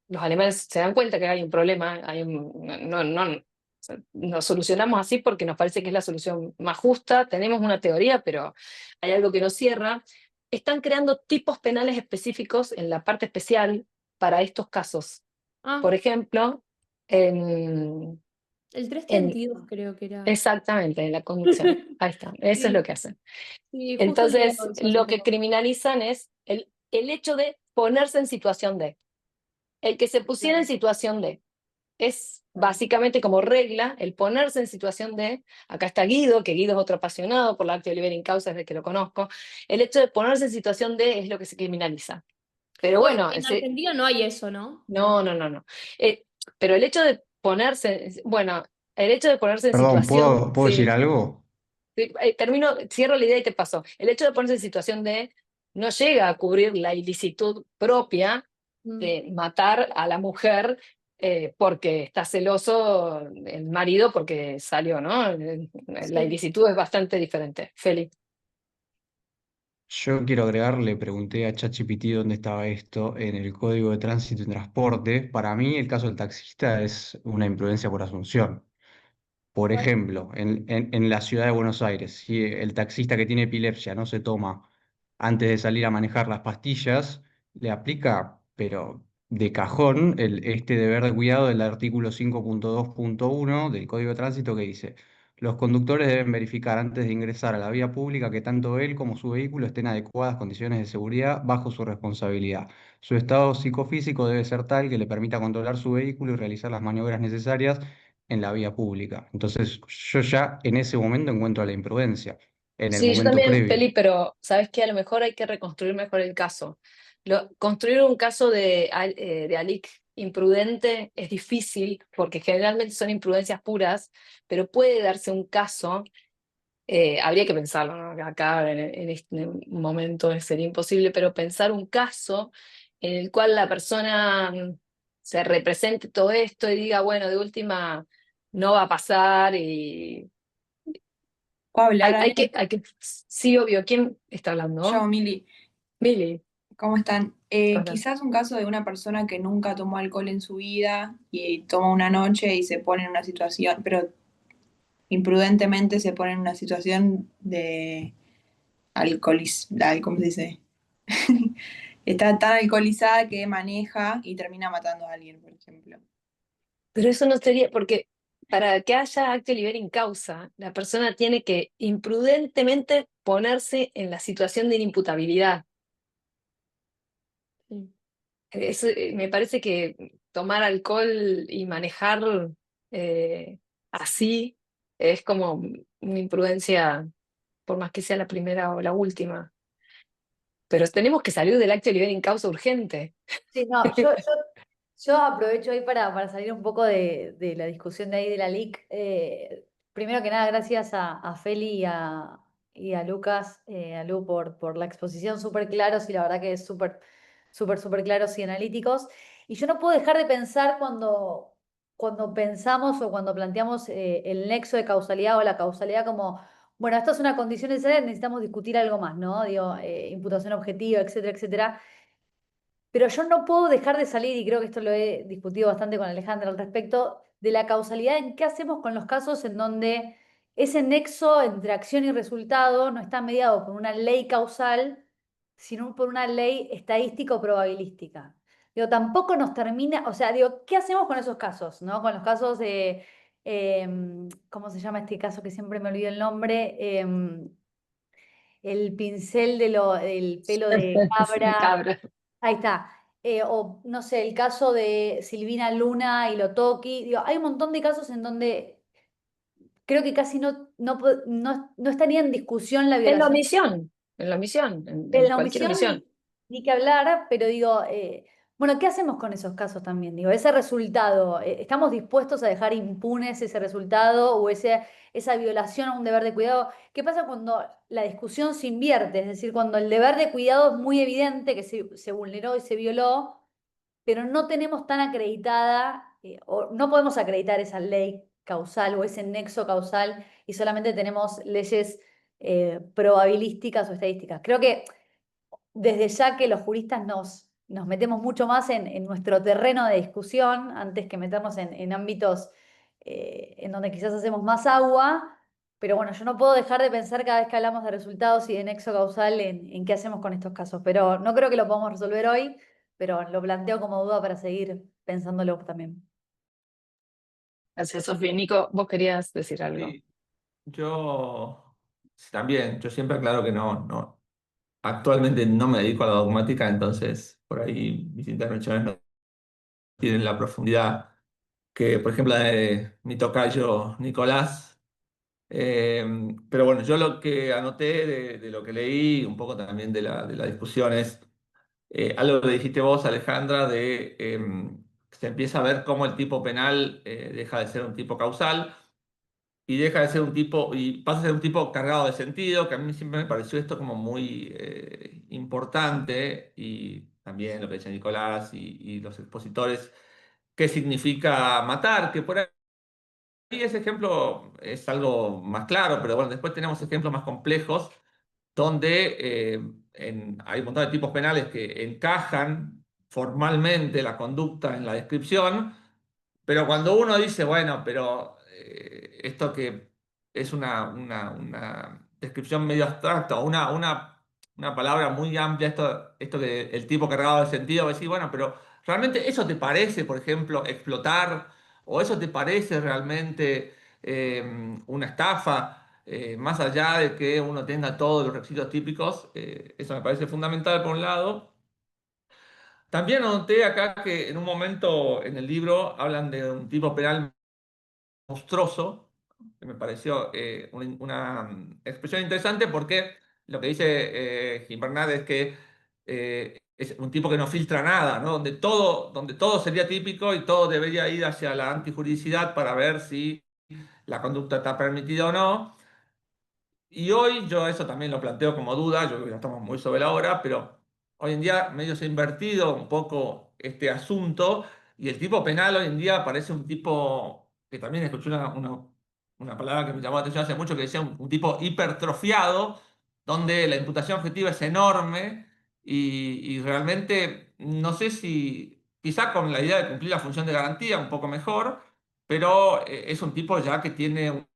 los alemanes se dan cuenta que hay un problema, o sea, lo solucionamos así porque nos parece que es la solución más justa, tenemos una teoría, pero hay algo que nos cierra. Están creando tipos penales específicos en la parte especial para estos casos. Ah, Por ejemplo, en, el en 332 creo que era. exactamente, en la conducción. Ahí está, eso es lo Sí, que hacen. sí, justo leía Entonces, eso hace lo que poco. criminalizan es el hecho de ponerse en situación de. El que se pusiera en Claro. situación de. Es básicamente como regla el ponerse en situación de. Acá está Guido, que Guido es otro apasionado por la actio libera in causa desde que lo conozco. El hecho de ponerse en situación de es lo que se criminaliza. Pero Bueno, bueno, en Argentina no hay eso, ¿no? no, no, no, no. Pero el hecho de ponerse, bueno, el hecho de ponerse en Perdón, situación, ¿puedo decir sí. algo? Sí, cierro la idea y te paso. El hecho de ponerse en situación de no llega a cubrir la ilicitud propia Mm, de matar a la mujer porque está celoso el marido porque salió, ¿no? La sí. ilicitud es bastante diferente. Feli. Yo quiero agregar, le pregunté a ChatGPT dónde estaba esto en el Código de Tránsito y Transporte. Para mí, el caso del taxista es una imprudencia por asunción. Por ¿Cuál? ejemplo, en la ciudad de Buenos Aires, si el taxista que tiene epilepsia no se toma antes de salir a manejar las pastillas, le aplica, pero de cajón, este deber de cuidado del artículo 5.2.1 del Código de Tránsito que dice, los conductores deben verificar antes de ingresar a la vía pública que tanto él como su vehículo estén en adecuadas condiciones de seguridad bajo su responsabilidad. Su estado psicofísico debe ser tal que le permita controlar su vehículo y realizar las maniobras necesarias en la vía pública. Entonces, yo ya en ese momento encuentro la imprudencia, en el Sí, yo momento también, previo. Feli, pero sabes que a lo mejor hay que reconstruir mejor el caso. Construir un caso de Alic imprudente es difícil porque generalmente son imprudencias puras, pero puede darse un caso, habría que pensarlo, ¿no? Acá en este momento sería imposible, pero pensar un caso en el cual la persona se represente todo esto y diga, bueno, de última no va a pasar y ¿Puedo hablar, Ale? sí, obvio, ¿quién está hablando? Yo, Mili, Billy. ¿cómo están? Hola. Quizás un caso de una persona que nunca tomó alcohol en su vida y toma una noche y se pone en una situación, pero imprudentemente se pone en una situación de ¿cómo se dice? está tan alcoholizada que maneja y termina matando a alguien, por ejemplo. Pero eso no sería, porque para que haya actio libere causa, la persona tiene que imprudentemente ponerse en la situación de inimputabilidad. Sí. Me parece que tomar alcohol y manejar así es como una imprudencia, por más que sea la primera o la última. Pero tenemos que salir del acto de libera causa urgente. Sí, no, yo aprovecho ahí para salir un poco de la discusión de ahí de la LIC. Primero que nada, gracias a Feli y a Lucas, a Lu, por la exposición, súper claros y la verdad que es súper claros y analíticos. Y yo no puedo dejar de pensar cuando pensamos o cuando planteamos el nexo de causalidad o la causalidad como, bueno, esto es una condición necesaria, necesitamos discutir algo más, ¿no? Digo, imputación objetiva, etcétera, etcétera. Pero yo no puedo dejar de salir, y creo que esto lo he discutido bastante con Alejandra al respecto, de la causalidad en qué hacemos con los casos en donde ese nexo entre acción y resultado no está mediado por una ley causal, sino por una ley estadística o probabilística. Digo, tampoco nos termina, o sea, digo, ¿qué hacemos con esos casos? ¿No? Con los casos de, ¿cómo se llama este caso que siempre me olvido el nombre? El pincel del pelo de De cabra. cabra. Ahí está. O no sé, el caso de Silvina Luna y Lotoki. Digo, hay un montón de casos en donde creo que casi no estaría en discusión la En la violación omisión, en la omisión, en en la cualquier omisión omisión. ni que hablar, pero digo, bueno, ¿qué hacemos con esos casos también? Digo, ese resultado, ¿estamos dispuestos a dejar impunes ese resultado o esa violación a un deber de cuidado? ¿Qué pasa cuando la discusión se invierte? Es decir, cuando el deber de cuidado es muy evidente que se vulneró y se violó, pero no tenemos tan acreditada, o no podemos acreditar esa ley causal o ese nexo causal y solamente tenemos leyes probabilísticas o estadísticas. Creo que desde ya que los juristas nos metemos mucho más en nuestro terreno de discusión antes que meternos en ámbitos en donde quizás hacemos más agua, pero bueno, yo no puedo dejar de pensar cada vez que hablamos de resultados y de nexo causal en qué hacemos con estos casos, pero no creo que lo podamos resolver hoy, pero lo planteo como duda para seguir pensándolo también. Gracias, Sofía. Nico, vos querías decir algo. Sí, yo también, yo siempre aclaro que no, actualmente no me dedico a la dogmática, entonces por ahí mis intervenciones no tienen la profundidad que, por ejemplo, la de mi tocayo Nicolás. Pero bueno, yo lo que anoté de lo que leí, un poco también de la discusión, es algo que dijiste vos, Alejandra, de que se empieza a ver cómo el tipo penal deja de ser un tipo causal y deja de ser un tipo, y pasa a ser un tipo cargado de sentido, que a mí siempre me pareció esto como muy importante, y también lo que decía Nicolás y los expositores, qué significa matar, que por ahí ese ejemplo es algo más claro, pero bueno, después tenemos ejemplos más complejos donde hay un montón de tipos penales que encajan formalmente la conducta en la descripción, pero cuando uno dice, bueno, pero esto que es una descripción medio abstracta, o una palabra muy amplia, esto que el tipo cargado de sentido, va a decir, bueno, pero ¿realmente eso te parece, por ejemplo, explotar? ¿O eso te parece realmente una estafa? Más allá de que uno tenga todos los requisitos típicos, eso me parece fundamental por un lado. También anoté acá que en un momento en el libro hablan de un tipo penal monstruoso, que me pareció una expresión interesante porque lo que dice Gimbernat es que es un tipo que no filtra nada, ¿no? Donde todo sería típico y todo debería ir hacia la antijuridicidad para ver si la conducta está permitida o no. Y hoy yo eso también lo planteo como duda, yo creo que ya estamos muy sobre la hora, pero hoy en día medio se ha invertido un poco este asunto y el tipo penal hoy en día parece un tipo, que también escuché una palabra que me llamó la atención hace mucho, que decía un tipo hipertrofiado, donde la imputación objetiva es enorme y realmente no sé si, quizá con la idea de cumplir la función de garantía un poco mejor, pero es un tipo ya que tiene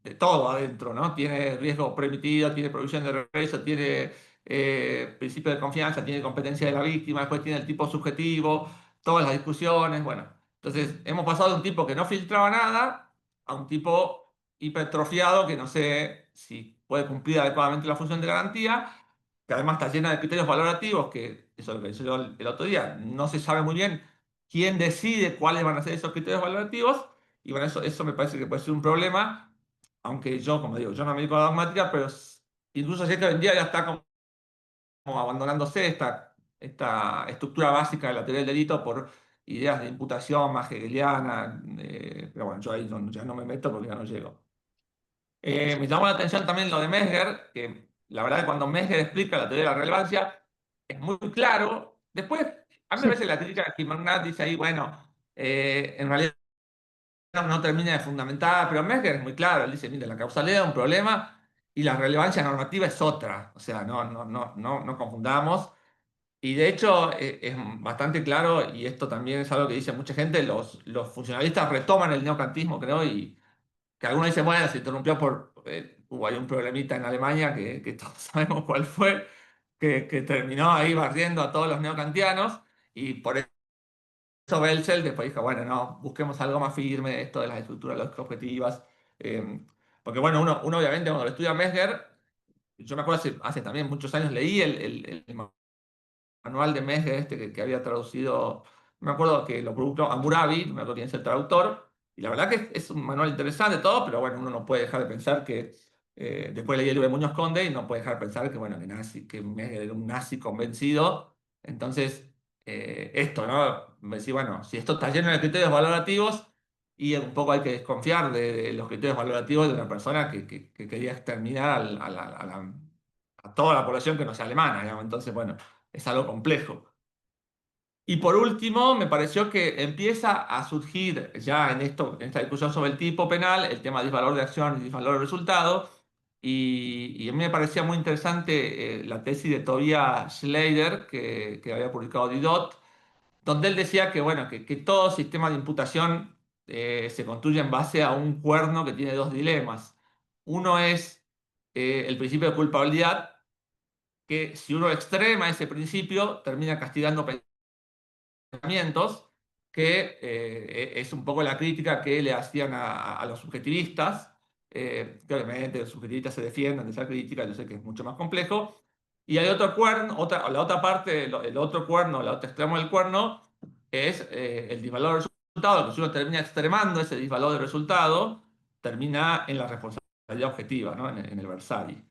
de todo adentro, ¿no? Tiene riesgo permitido, tiene provisión de regreso, tiene principio de confianza, tiene competencia de la víctima, después tiene el tipo subjetivo, todas las discusiones, bueno. Entonces, hemos pasado de un tipo que no filtraba nada a un tipo hipertrofiado que no sé si puede cumplir adecuadamente la función de garantía, que además está llena de criterios valorativos, que eso es lo que decía yo el otro día, no se sabe muy bien quién decide cuáles van a ser esos criterios valorativos, y bueno, eso me parece que puede ser un problema, aunque yo, como digo, yo no me dedico a la dogmática, pero incluso si hoy en día ya está como abandonándose esta estructura básica de la teoría del delito por ideas de imputación más hegeliana, pero bueno, yo ahí ya no me meto porque ya no llego. Me llamó la atención también lo de Mesger, que la verdad que cuando Mesger explica la teoría de la relevancia, es muy claro. Después, a mí me parece que la crítica de Gimarnat dice ahí, bueno, en realidad no termina de fundamentar, pero Mesger es muy claro, él dice, mire, la causalidad es un problema y la relevancia normativa es otra, o sea, no confundamos. Y de hecho es bastante claro, y esto también es algo que dice mucha gente, los funcionalistas retoman el neocantismo, creo, y que algunos dicen, bueno, se interrumpió hubo ahí un problemita en Alemania que todos sabemos cuál fue, que terminó ahí barriendo a todos los neocantianos, y por eso Belzel después dijo, bueno, no, busquemos algo más firme, esto de las estructuras lógicas objetivas, porque bueno, uno obviamente cuando lo estudia Mesger, yo me acuerdo hace también muchos años leí el manual de Mesger que había traducido, no me acuerdo que lo produjo Hammurabi, no me acuerdo quién es el traductor, y la verdad que es un manual interesante todo, pero bueno, uno no puede dejar de pensar que, después leí el libro de Muñoz Conde y no puede dejar de pensar que, bueno, que Mesger era un nazi convencido, entonces, esto, ¿no? Me decía, bueno, si esto está lleno de criterios valorativos, y un poco hay que desconfiar de los criterios valorativos de una persona que quería exterminar a toda la población que no sea alemana, digamos. Entonces, bueno, es algo complejo. Y por último, me pareció que empieza a surgir ya en esta discusión sobre el tipo penal, el tema de disvalor de acción y disvalor de resultado. Y a mí me parecía muy interesante la tesis de Tobias Schleider, que había publicado Didot, donde él decía que, bueno, que todo sistema de imputación se construye en base a un cuerno que tiene dos dilemas. Uno es el principio de culpabilidad, que si uno extrema ese principio, termina castigando pensamientos, que es un poco la crítica que le hacían a los subjetivistas, que obviamente los subjetivistas se defienden de esa crítica, yo sé que es mucho más complejo, y hay otro cuerno, la otra parte, el otro cuerno, el otro extremo del cuerno, es el disvalor del resultado, que si uno termina extremando ese disvalor del resultado, termina en la responsabilidad objetiva, ¿no? En el Versailles.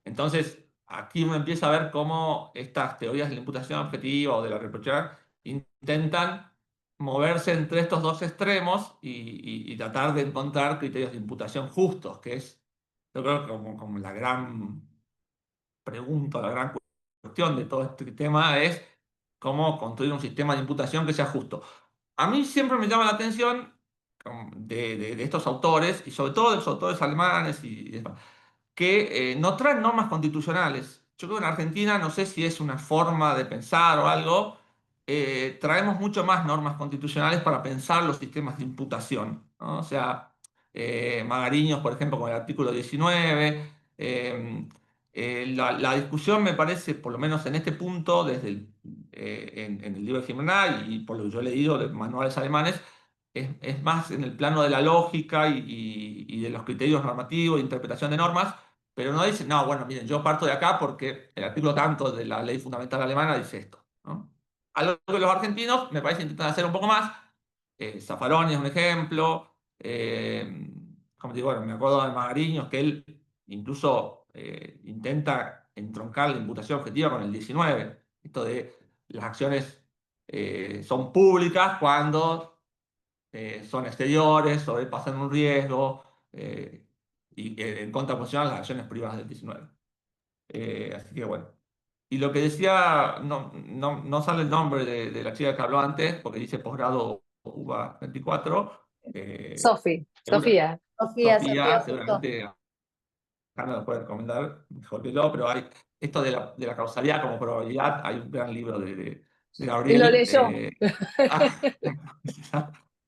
Entonces, aquí uno empieza a ver cómo estas teorías de la imputación objetiva o de la reprochabilidad intentan moverse entre estos dos extremos y tratar de encontrar criterios de imputación justos, que es, yo creo, como la gran pregunta, la gran cuestión de todo este tema es cómo construir un sistema de imputación que sea justo. A mí siempre me llama la atención de estos autores, y sobre todo de los autores alemanes y demás, que no traen normas constitucionales. Yo creo que en Argentina, no sé si es una forma de pensar o algo, traemos mucho más normas constitucionales para pensar los sistemas de imputación, ¿no? O sea, Magariños, por ejemplo, con el artículo 19. La discusión me parece, por lo menos en este punto, en el libro de Gimenay y por lo que yo he leído de manuales alemanes, es más en el plano de la lógica y de los criterios normativos, de interpretación de normas, pero no dice, no, bueno, miren, yo parto de acá porque el artículo tanto de la ley fundamental alemana dice esto, ¿no? Algo que los argentinos me parece intentan hacer un poco más. Zaffaroni es un ejemplo. Como te digo, bueno, me acuerdo de Magariños que él incluso intenta entroncar la imputación objetiva con el 19. Esto de las acciones son públicas cuando son exteriores, sobrepasan un riesgo, y en contraposición a las acciones privadas del 19. Así que bueno. Y lo que decía, no sale el nombre de la chica que habló antes, porque dice posgrado UBA 24. Sofía. Sofía, justo. Seguramente acá no lo puede recomendar mejor que yo, pero hay esto de la causalidad como probabilidad. Hay un gran libro de Y lo Gabriel. leyó.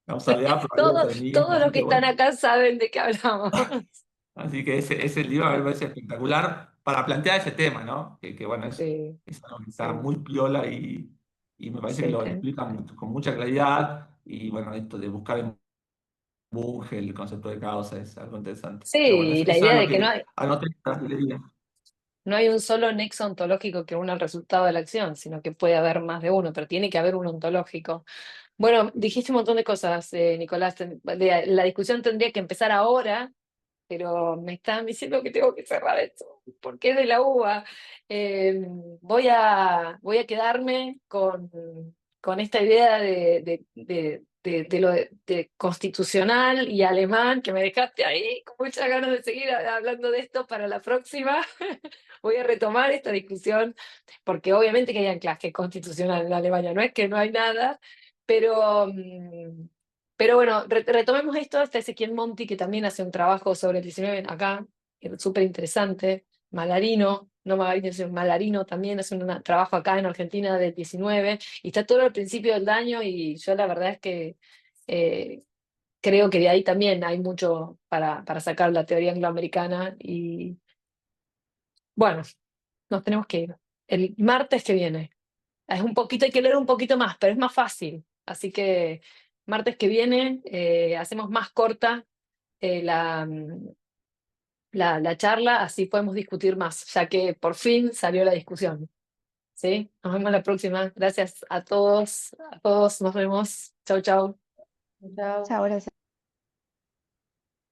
Causalidad, probabilidad determinismo. Todos Así los que que están bueno. acá saben de qué hablamos. Así que ese libro me parece espectacular para plantear ese tema, ¿no? Que bueno, Sí, es algo que está sí, muy piola y me parece que sí, lo explica con mucha claridad. Y bueno, esto de buscar en Bunge el concepto de causa es algo interesante. Pero bueno, sí, la es idea algo de que que anoté en la librería. no hay un solo nexo ontológico que una al resultado de la acción, sino que puede haber más de uno, pero tiene que haber un ontológico. Bueno, dijiste un montón de cosas, Nicolás. La discusión tendría que empezar ahora, pero me están diciendo que tengo que cerrar esto, porque es de la UBA. Voy a quedarme con esta idea de lo de constitucional y alemán, que me dejaste ahí con muchas ganas de seguir hablando de esto para la próxima. Voy a retomar esta discusión, porque obviamente que hay anclaje constitucional en Alemania, no es que no hay nada, pero... pero bueno, retomemos esto. Está Ezequiel Monti, que también hace un trabajo sobre el 19 acá, súper interesante. Malarino, no Malarino, sino Malarino también hace un trabajo acá en Argentina del 19, y está todo al principio del año, y yo la verdad es que eh, creo que de ahí también hay mucho para sacar la teoría angloamericana. Y bueno, nos tenemos que ir. El martes que viene. Es un poquito, hay que leer un poquito más, pero es más fácil. Así que martes que viene hacemos más corta la charla, así podemos discutir más, ya que por fin salió la discusión. ¿Sí? Nos vemos la próxima. Gracias a todos, nos vemos. Chau, chau. Chao. Chao, gracias.